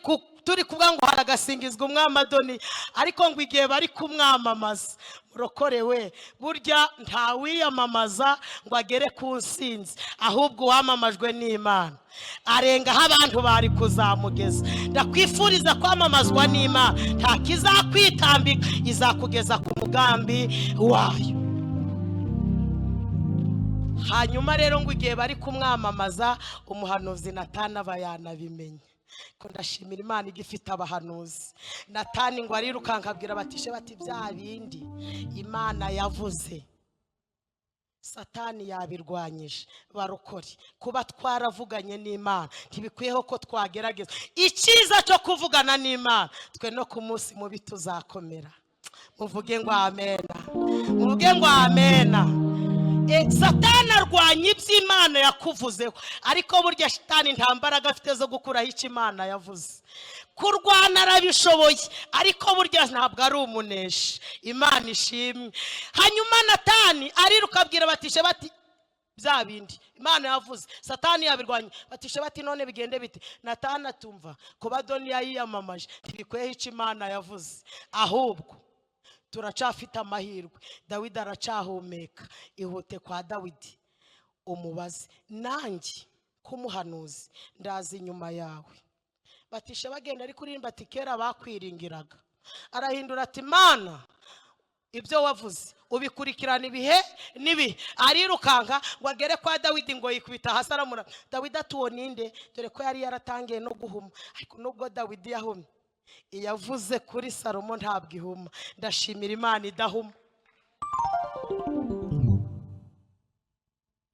kuvuga ngo haragasingizwa umwami Adoniya. Ariko ngo igihe bari kumwamamaza, murokorewe, burya nta wiyamamaza ngo agere ku nsinzi, ahubwo uwamamajwe n'Imana arenga aho abantu bari kuzamugeza. Ndakwifuriza kwamamazwa n'Imana, nta kizakwitambika, izakugeza ku mugambi wayo. Hanyuma rero ngo igihe bari kumwamamaza, umuhanuzi Natani aba yanabimenye. Ko ndashimira Imana igifite abahanuzi. Natani ngo arirukanka abwira Batishe bati bya bindi Imana yavuze Satani yabirwanyije. Barokore, kuba twaravuganye n'Imana ntibikwiyeho ko twagerageza. Icyiza cyo kuvugana n'Imana, twe no ku munsi mubi tuzakomera. Muvuge ngo amena, muvuge ngo amena. Satani arwanya iby'Imana yakuvuzeho, ariko burya Satani nta mbaraga afite zo gukuraho icyo Imana yavuze. Kurwana arabishoboye, ariko burya ntabwo ari umuneshi. Imana ishimwe. Hanyuma Natani ariruka abwira Batishe bati bya bindi Imana yavuze Satani yabirwanya. Batishe bati none bigende bite? Natani atumva ko Adoniya yiyamamaje, ntibikwiyeho icyo Imana yavuze, ahubwo turacafite amahirwe. Dawidi aracahumeka, ihute kwa Dawidi umubaze, nanjye kumuhanuzi ndazi inyuma yawe. Batishe bagenda ari kurimba ati kera bakwiringiraga. Arahindura ati Mana, ibyo wavuze ubikurikirana ibihe nibi. Arirukanka ngo agere kwa Dawidi ngo yikubita hasi aramura. Dawidi atuwo ninde? Dore ko yari yaratangiye no guhuma. Ariko nubwo Dawidi yahumye, iyavuze kuri Salomo ntabwo ihuma. Ndashimira Imana idahuma.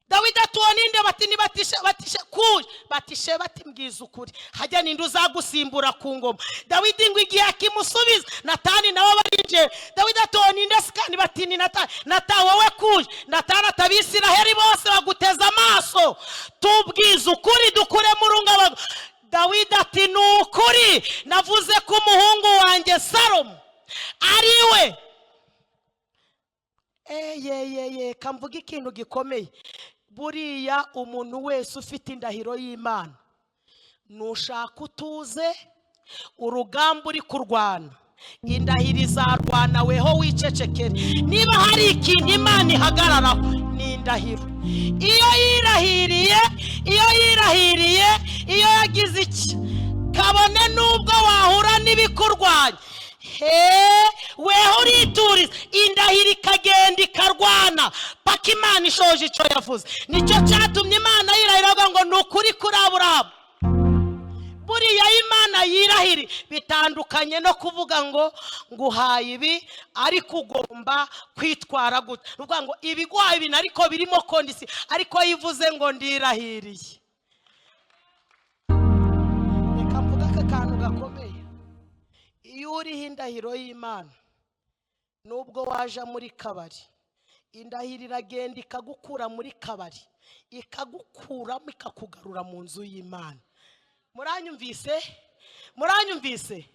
Dawidi ati uwo ninde? bati ni batishe kuje. batishe bati mbwiza ukuri, hajya ninde uzagusimbura ku ngoma? Dawidi ngo igihe akimusubiza, Natani nawe barinje. Dawidi ati uwo ninde? Sikani bati ni Natani. Natani wowe kuje. Natani ati Abisiraheli bose baguteze amaso, tubwiza ukuri dukure mu rungabanga. Dawidi ati ni ukuri, navuze ko umuhungu wanjye Salomo ariwe. Kamvuga ikintu gikomeye. Buriya umuntu wese ufite indahiro y'Imana, nushaka utuze, urugamba uri kurwana, indahiro izarwana, weho wicecekere. Niba hari ikintu Imana ihagararaho, ni indahiro. Iyo yirahiriye, iyo yagize iki, kabone nubwo wahura n'ibikurwanya, weho urituriza, indahiro ikagenda ikarwana paka Imana ishoje icyo yavuze. Nicyo cyatumye Imana yirahira ngo ni ukuri kuri Aburahamu. Buriya Imana yirahiri bitandukanye no kuvuga ngo nguhaye ibi ariko ugomba kwitwara gute. Nuvuga ngo ibigwaye ibi ariko birimo kondisi, ariko yivuze ngo ndirahiriye. Reka mvuga aka kantu gakomeye. Iyo uriho indahiro y'Imana, nubwo waje muri kabari, indahiro iragenda ikagukura muri kabari, ikagukuramo ikakugarura mu nzu y'Imana. Muranyumvise?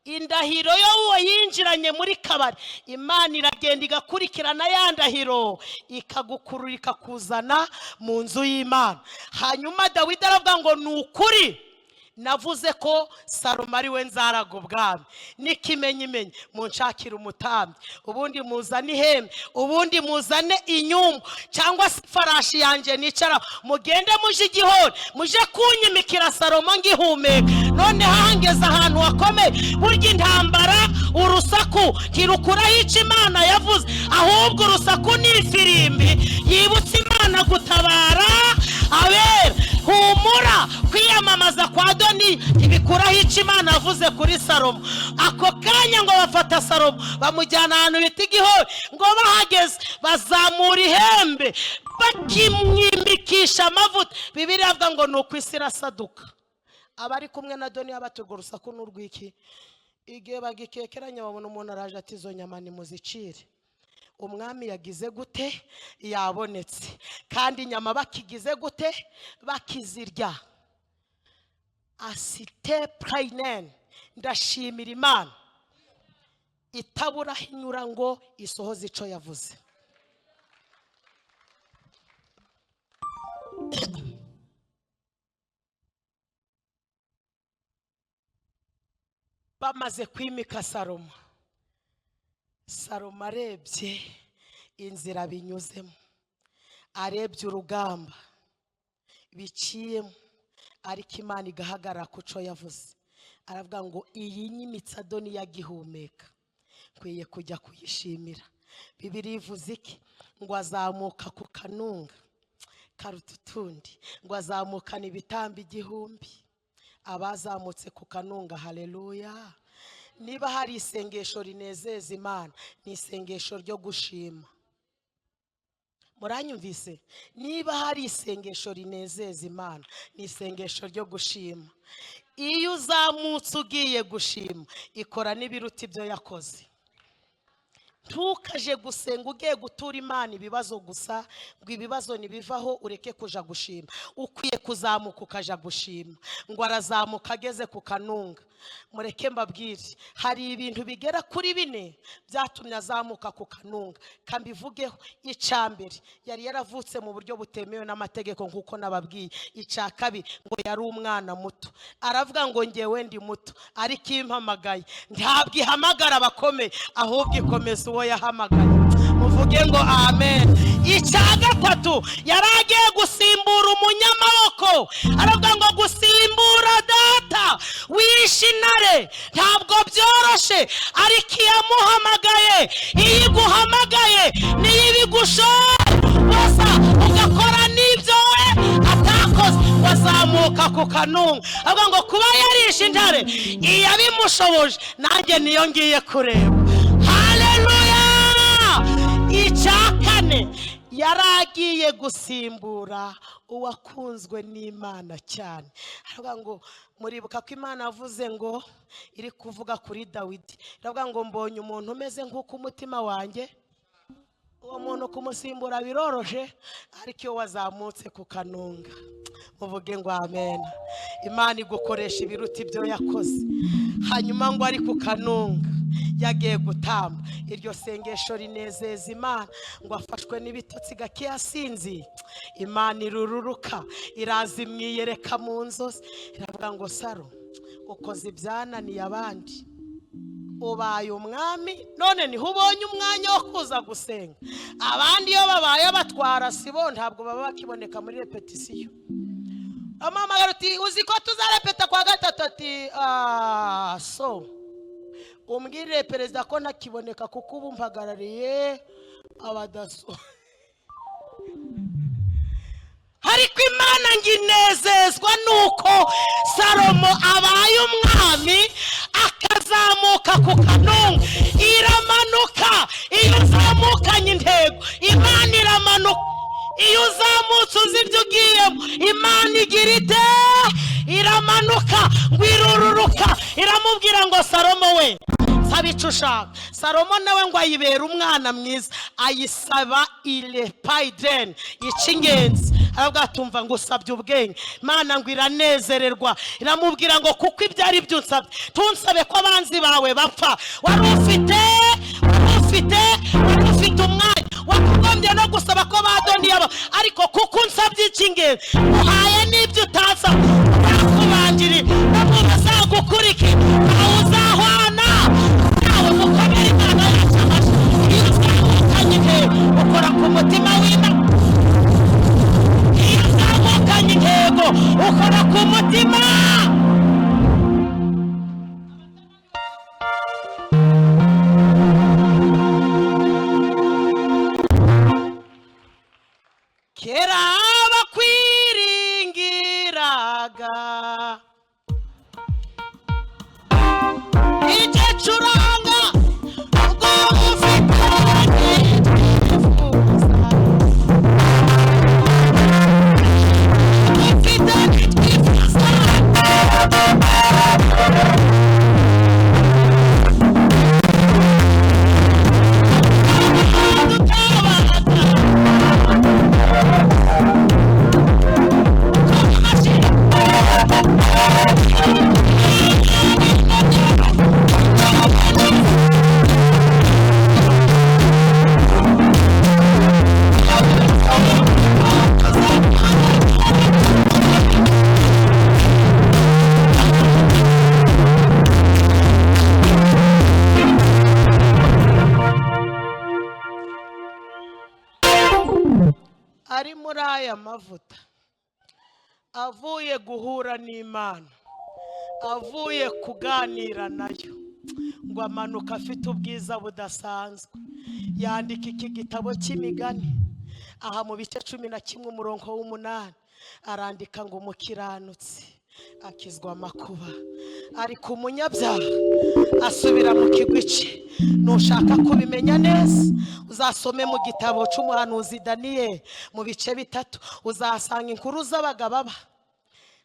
Indahiro yo yinjiranye muri kabari, Imana iragenda igakurikirana ya ndahiro ikagukurura ikakuzana mu nzu y'Imana. Hanyuma Dawidi aravuga ngo ni ukuri, navuze ko Salomo ari we nzaraga ubwami. N'ikimenyimenyi munshakira umutambyi, ubundi muzane ihembe, ubundi muzane inyumbu cyangwa se farashi yanjye nicara, mugende muje igihori, muje kunyimikira Salomo ngihumeka. None hangeze ahantu hakomeye. Burya intambara, urusaku ntirukuraho icyo Imana yavuze, ahubwo urusaku ni ifirimbi yibutsa Imana gutabara abera. Humura, kwiyamamaza kwa Doni ntibikuraho icyo Imana yavuze kuri Salomo. Ako kanya ngo bafata Salomo bamujyana ahantu bita igihori, ngo bahageze bazamura ihembe bakimwimikisha amavuta. Bibiliya ivuga ngo ni uko isi irasaduka. Abari kumwe na Doni yabategura urusaku n'urwiki. Igihe bagikekeranya babona umuntu araje ati izo nyama nimuzicire. Umwami yagize gute? Yabonetse. Kandi inyama bakigize gute? Bakizirya. Asite prainen, ndashimira Imana itabura hinyura ngo isohoze icyo yavuze. Bamaze kwimika Salomo, Salomo arebye inzira binyuzemo, arebye urugamba biciyemo, ariko Imana igahagarara ku cyo yavuze. Aravuga ngo iyi nyimitsa Doni yagihumeka, nkwiye kujya kuyishimira. Bibiliya ivuze iki? Ngo azamuka ku kanunga karuta utundi, ngo azamukana ibitambi 1000. Abazamutse ku kanunga, haleluya. Niba hari isengesho rinezeza Imana, ni isengesho ryo gushima. Muranyumvise? Niba hari isengesho rinezeza Imana, ni isengesho ryo gushima. Iyo uzamutse ugiye gushima, ikora n'ibiruta ibyo yakoze. Ntukaje gusenga ugiye gutura Imana ibibazo gusa, ngo ibibazo nibivaho ureke kuja gushima. Ukwiye kuzamuka ukaja gushima. Ngo arazamuka ageze ku kanunga. Mureke mbabwire, hari ibintu bigera kuri 4 byatumye azamuka ku kanunga. Kambivugeho. Icambere, yari yaravutse mu buryo butemewe n'amategeko nkuko nababwiye. Icakabiri, ngo yari umwana muto. Aravuga ngo ngewe ndi muto, ariko impamagaye ntabwo ihamagara abakomeye, ahubwo ikomeza uwo yahamagaye. Muvuge ngo amen. Icyagatatu, yaragiye gusimbura umunyamaboko. Aravuga ngo gusimbura data w'ishinare ntabwo byoroshe, ariko iyamuhamagaye, iyo iguhamagaye niyo ibigushoye bose ugakora n'ibyo we atakoze. Wazamuka ku kanunga. Aravuga ngo kuba yarishe intare iyabimushoboje, nanjye niyo ngiye kureba. Haleluya. Icyakane, yaragiye gusimbura uwakunzwe n'Imana cyane. Aravuga ngo muribuka ko Imana yavuze ngo iri kuvuga kuri Dawidi, iravuga ngo mbonye umuntu umeze nk'uko umutima wanjye. Uwo muntu kumusimbura biroroje, ariko iyo wazamutse ku kanunga muvuge ngo amen. Imana igukoresha ibiruta ibyo yakoze. Hanyuma ngo ari ku kanunga yagiye gutamba, iryo sengesho rinezeza Imana, ngo afashwe n'ibitotsi gake yasinzi. Imana irururuka iraza imwiyereka mu nzozi, iravuga ngo Saro, ukoze ibyananiye abandi, ubaye umwami, none niho ubonye umwanya wo kuza gusenga. Abandi iyo babaye batwara sibo, ntabwo baba bakiboneka muri repetisiyo. Amamagara uti uzi ko tuzarepeta kwa gatatu, ati so umbwirire perezida ko ntakiboneka kuko ubu mpagarariye abadaso. Ariko Imana nginezezwa nuko Salomo abaye umwami, akazamuka ku kanunga. Iramanuka iyo uzamukanye intego, Imana iramanuka. Iyo uzamutse uzi ibyo ugiyemo, Imana igira ite? Iramanuka, ngo irururuka, iramubwira ngo Salomo we saba icyo ushaka. Salomo nawe ngo ayibera umwana mwiza, ayisaba ile paiden icy'ingenzi. Aravuga tumva ngo usabye ubwenge. Imana ngo iranezererwa, iramubwira ngo kuko ibyo ari byo unsabye, tunsabe ko abanzi bawe bapfa. Wari ufite umwanya, wakugombye no gusaba ko badoniye aba, ariko kuko unsabye icy'ingenzi, uhaye n'ibyo utasaba, uzakubanjirira no mu bazagukurikira, ntawe uzahwana nawe. Mukomere Imana yacu amashyi. Iyo uzamukanye intego ukora ku mutima w'Imana. Iyo uzamukanye intego ukora ku mutima. Kera bakwiringiraga igicuranga, ubwo ufite nitwifuza, ufite nitwifuza. Ari muri aya mavuta, avuye guhura n'Imana, avuye kuganira nayo, ngo amanuka afite ubwiza budasanzwe. Yandika iki gitabo cy'imigani, aha mu bice 11 umurongo w'8, arandika ngo umukiranutsi akizwa amakuba, ariko umunyabyaha asubira mu kigwi cye. Nushaka kubimenya neza, uzasome mu gitabo cy'umuhanuzi Daniyeli mu bice 3, uzasanga inkuru z'abagabo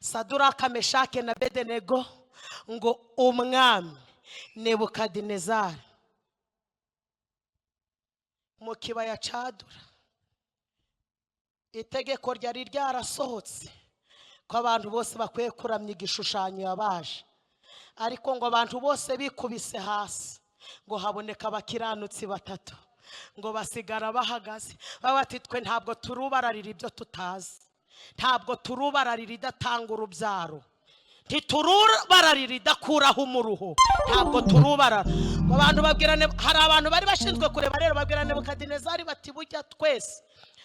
Saduraka, Meshake na Abedenego, ngo umwami Nebukadinezari mu kibaya cadura, itegeko ryari ryarasohotse ko abantu bose bakwiye kuramya igishushanyo yabaje, ariko ngo abantu bose bikubise hasi, ngo haboneka abakiranutsi 3, ngo basigara bahagaze bati twe ntabwo turubararira ibyo tutazi, ntabwo turubararira idatanga urubyaro, ntiturubararira idakuraho umuruho, ntabwo turubarara. Abantu babwirane, hari abantu bari bashinzwe kureba rero, babwirane Nebukadinezari bati bujya twese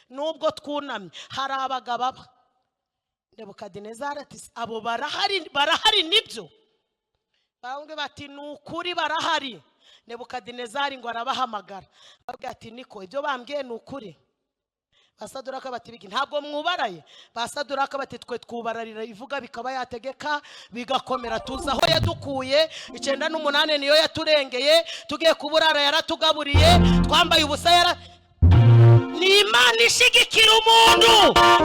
nubwo twunamye hari abagabo. Nebukadinezari ati abo barahari nibyo? Baramubwira bati nukuri barahari. Nebukadinezari ngo arabahamagara, babwira ati niko ibyo bambwiye nukuri? Basaduraka bati bigi ntabwo mwubaraye? Basaduraka bati twe twubararira ivuga bikaba yategeka bigakomera, tuza aho yadukuye 9 n'umunani niyo yaturengeye, tugiye kuburara yaratugaburiye, twambaye ubusa ni Imana ishigikira umuntu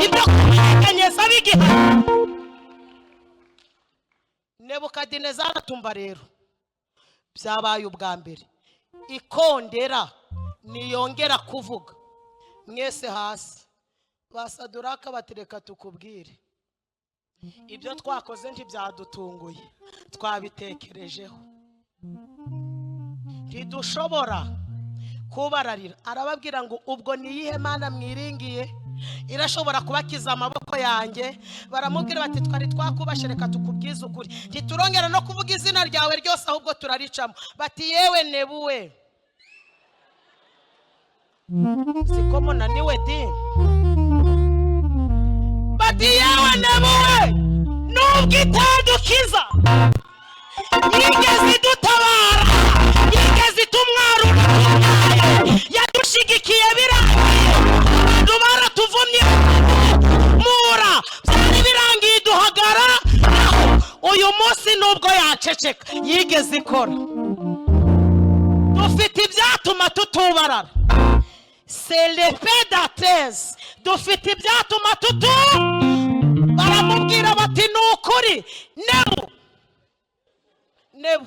ibyo kumenyekanyeza bigihari. Nebukadinezari atumva rero byabaye ubwa mbere, ikondera niyongera kuvuga, mwese hasi. Basaduraka batereka tukubwire, ibyo twakoze ntibyadutunguye, twabitekerejeho, ntidushobora kubararira. Arababwira ngo ubwo niyihe Mana mwiringiye irashobora kubakiza amaboko yanjye? Baramubwira bati twari twakubashe, reka tukubwize ukuri, ntiturongera no kuvuga izina ryawe ryose, ahubwo turaricamo. Bati yewe Nebuwe, siko munaniwe di? Bati yewe Nebuwe, nubwo itadukiza, yigeze idutabara, yigeze itumwarura, yadushigikiye birangiye, abantu baratuvumye mura, byari birangiye duhagara, uyu munsi nubwo yaceceka yigeze ikora. Dufite ibyatuma tutubarara, c'est l'effet d'Athènes. Dufite ibyatuma baramubwira bati ni ukuri Nebu,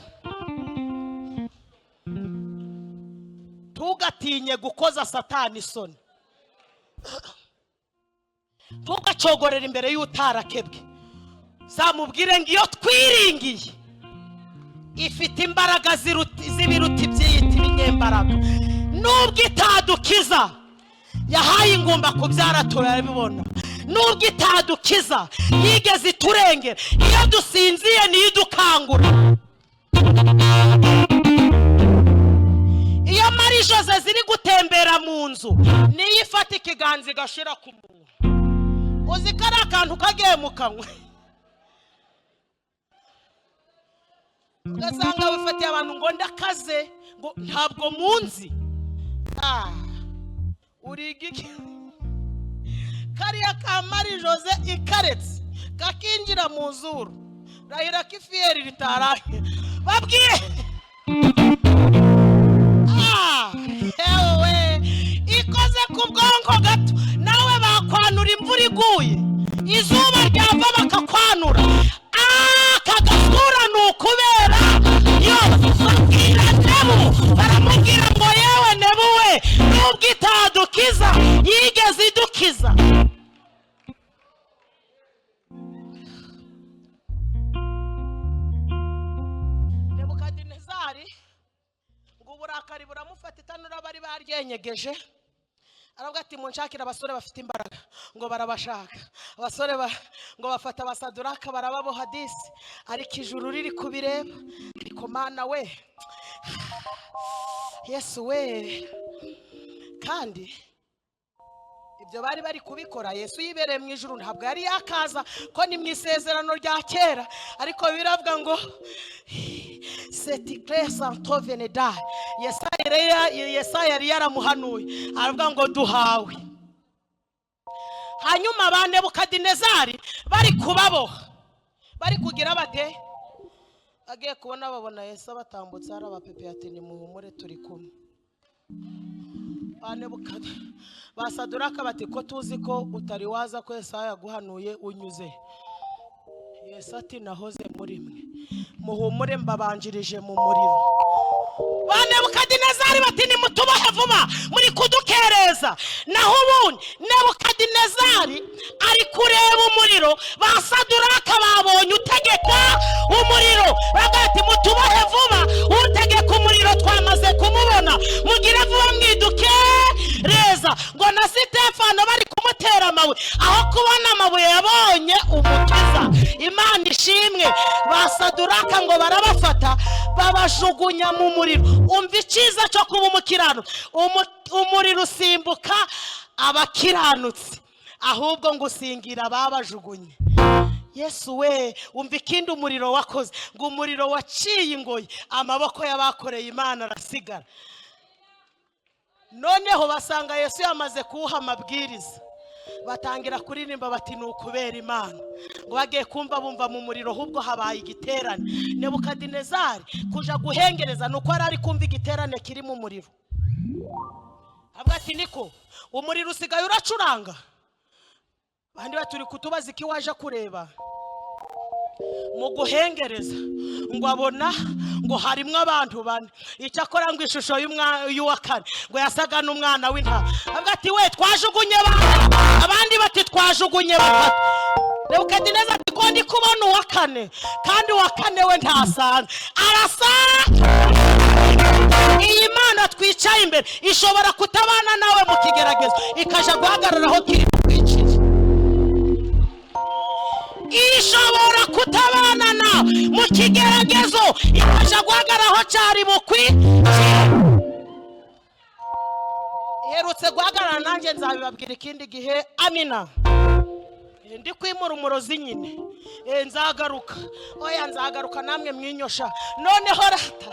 tugatinye gukoza Satani isoni, tugacogorera imbere y'utarakebwe. Zamubwire ngo iyo twiringiye ifite imbaraga z'ibiruta ibyiyita ibinyembaraga, nubwo itadukiza yahaye ingumba kubyara turabibona, nubwo itadukiza yigeze iturengera, iyo dusinziye niyo idukangura. Iyo Mari Jose ziri gutembera mu nzu niyo ifata ikiganza igashira ku munwa, uzi ko ari akantu kagiye mu kanwa, ugasanga wifatiye abantu ngo ndakaze, ngo ntabwo munzi. Urigiki kariya ka Mari Jose ikaretse kakinjira mu zuru, rahira kifiyeri ritarahe babwiye. Ewe ikoze ku bwonko gato, nawe bakwanura imvura iguye, izuba ryava bakakwanura. Kagasura ni ukubera yo babwira Nebu, baramubwira ngo yewe Nebuwe, nubwo itadukiza yigeze idukiza. Nebukadinezari ngo uburakari buramufata, itanura bari baryenyegeje, aravuga ati munshakira abasore bafite imbaraga. Ngo barabashaka abasore ngo bafata Abasaduraka barababoha disi, ariko ijuru riri kubireba. Ariko Mana we, Yesu we, kandi ibyo bari kubikora Yesu yibereye mu ijuru, ntabwo yari yakaza ko ni mu isezerano rya kera. Ariko biravuga ngo Setikresantoveneda, Yesaya yari yaramuhanuye, aravuga ngo duhawe. Hanyuma ba Nebukadinezari bari kubaboha, bari kugira bate, agiye kubona babona Yesu batambutse, hari abapepe ati ni muhumure turi kumwe. Basaduraka bati ko tuzi ko utari waza ko Yesaya yaguhanuye unyuze. Yesu ati nahoze muri mwe, muhumure mbabanjirije mu muriro. Ba Nebukadinezari bati nimutubohe vuba, muri kudukereza. Naho ubundi Nebukadinezari ari kureba umuriro, Basaduraka babonye utegeka umuriro, bagati mutubohe vuba, utegeka umuriro twamaze kumubona, mugire vuba mwidukereza. Ngo na Sitefano bari kumutera amabuye, aho kubona amabuye yabonye umukiza. Imana ishimwe. Basaduraka ngo barabafata babajugunya mu muriro. Umva icyiza cyo kuba umukiranutsi, umuriro usimbuka abakiranutsi, ahubwo ngo usingira babajugunye. Yesu we, umva ikindi umuriro wakoze, ngo umuriro waciye ingoyi, amaboko y'abakoreye Imana arasigara. Noneho basanga Yesu yamaze kuwuha amabwiriza, batangira kuririmba bati ni ukubera Imana. Ngo bagiye kumva bumva mu muriro, ahubwo habaye igiterane. Nebukadinezari kuja guhengereza nuko ari kumva igiterane kiri mu muriro. avuga ati niko umuriro usigaye uracuranga. Bandi baturi kutubaza iki waje kureba mu guhengereza ngo abona ngo harimwe abantu bane. Icyakora ngo ishusho y'uwa kane ngo yasaga n'umwana w'intama. Avuga ati we twajugunye bane, abandi bati twajugunye batatu. Nebukadineza ati ko ndi kubona uwa kane kandi uwa kane we ntasanzwe arasa. Iyi Mana twicaye imbere ishobora kutabana nawe mu kigeragezo ikaja guhagararaho kiri kwicira. Ishobora kutabana nawe mu kigeragezo ikaja guhagararaho cyari bukwi. Iherutse guhagarara nanjye nzabibabwira ikindi gihe. Amina. Ndi kwimura umurozi nyine. Nzagaruka. Oya nzagaruka namwe mwinyosha. Noneho rata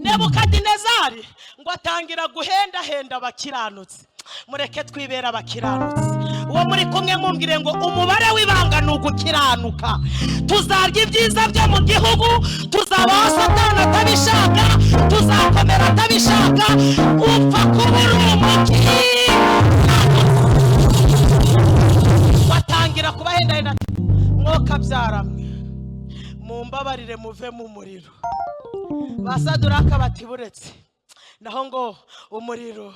Nebukadinezari ngo atangira guhenda abakiranutsi. Mureke twibera abakiranutsi. Uwo muri kumwe mumbwire ngo umubare w'ibanga ni ugukiranuka. Tuzarya ibyiza byo mu gihugu, tuzabaho Satani atabishaka, tuzakomera atabishaka. Upfa kubura umuki watangira kubahenda mwoka byaramwe mumbabarire muve mu muriro. Basaduraka bati buretse naho ngo umuriro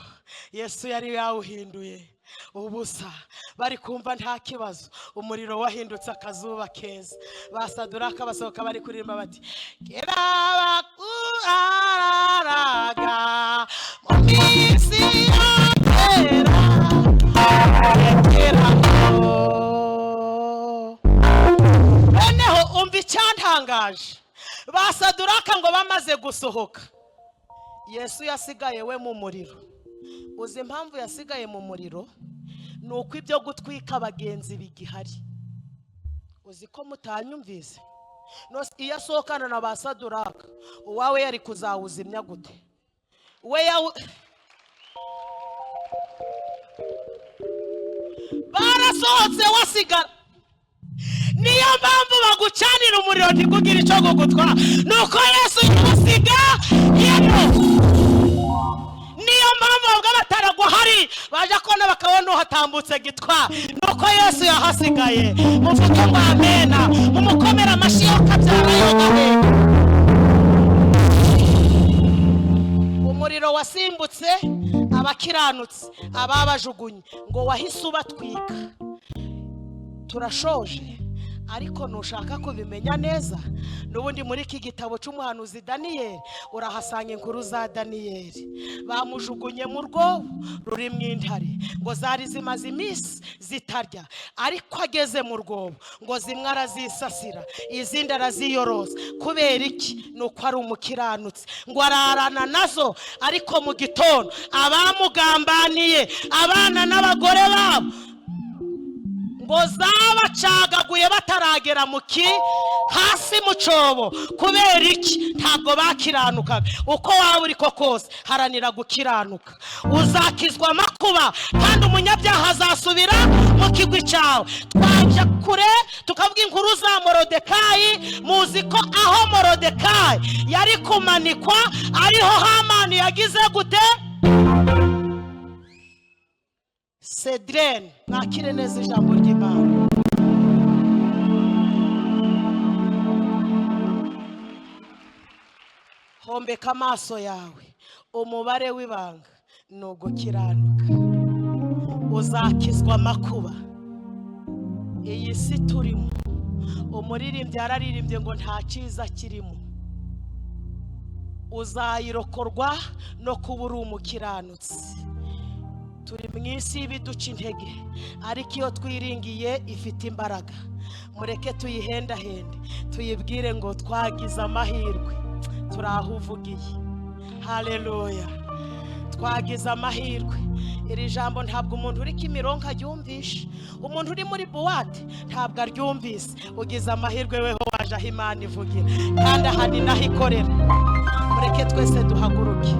Yesu yari yawuhinduye ubusa. Bari kumva nta kibazo, umuriro wahindutse akazuba keza. Basaduraka basohoka bari kuririmba bati kerabakuaraga mu minsi ya kera. Noneho umva icyantangaje. Basaduraka ngo bamaze gusohoka, Yesu yasigaye we mu muriro. Uzi impamvu yasigaye mu muriro? Nuko ibyo gutwika abagenzi bigihari. Uzi ko mutanyumvise? Iyo asohokana na Basaduraka uwawe yari kuzawuzimya gute? We barasohotse wasigara. Niyo mpamvu bagucanira umuriro ntikugira icyo gutwara. Nuko Yesu yasiga yero. Niyo mpamvu bavuga bataragwa hari baje kona bakabona hatambutse gitwa. Nuko Yesu yahasigaye. Muvuge ngo amena. Mumukomera amashi yo kabyara yogahe. Umuriro wasimbutse abakiranutsi ababajugunye ngo wahise ubatwika. Turashoje ariko nushaka kubimenya neza nubundi muri iki gitabo cy'umuhanuzi Daniyeli urahasanga inkuru za Daniyeli. Bamujugunye mu rwobo ruri mu intare ngo zari zimaze iminsi zitarya, ariko ageze mu rwobo ngo zimwe arazisasira izindi araziyoroza. Kubera iki? Nuko ari umukiranutsi ngo ararana nazo. Ariko mu gitondo abamugambaniye abana n'abagore babo ngo zabacagaguye bataragera muki hasi mu cobo. Kubera iki? Ntabwo bakiranukaga. Uko waba uri ko kose haranira gukiranuka, uzakizwa amakuba kandi umunyabyaha azasubira mu kigwi cyawe. Twaje kure tukavuga inkuru za Morodekayi. Muzi ko aho Morodekayi yari kumanikwa ariho Hamani yagize gute? Cedrene, mwakire neza ijambo ry'Imana. Hombeka amaso yawe. Umubare w'ibanga ni ugukiranuka. Uzakizwa amakuba. Iyi si turimo, umuririmbyi yararirimbye ngo nta cyiza kirimo. Uzayirokorwa no kubura umukiranutsi. Turi mu isi y'ibiduca intege, ariko iyo twiringiye ifite imbaraga. Mureke tuyihendahende, tuyibwire ngo twagize amahirwe. Turahuvugiye. Haleluya. Twagize amahirwe. Iri jambo ntabwo umuntu uri Kimironko aryumvisha, umuntu uri muri buwate ntabwo aryumvise. Ugize amahirwe weho waje aho Imana ivugira, kandi aha ni naho ikorera. Mureke twese duhaguruke.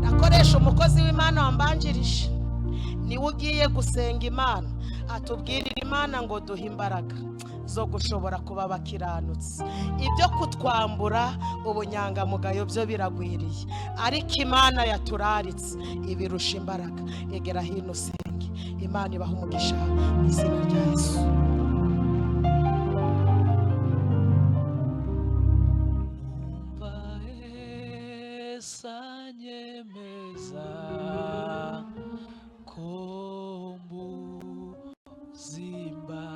Nakoresha umukozi w'Imana wambanjirije, niwe ugiye gusenga Imana atubwirira Imana ngo duhe imbaraga zo gushobora kuba bakiranutse. Ibyo kutwambura ubunyangamugayo byo biragwiriye, ariko Imana yaturaritse ibirusha imbaraga. Egera hino usenge. Imana ibaha umugisha mu izina rya Yesu. Sanyemeza kombu zimba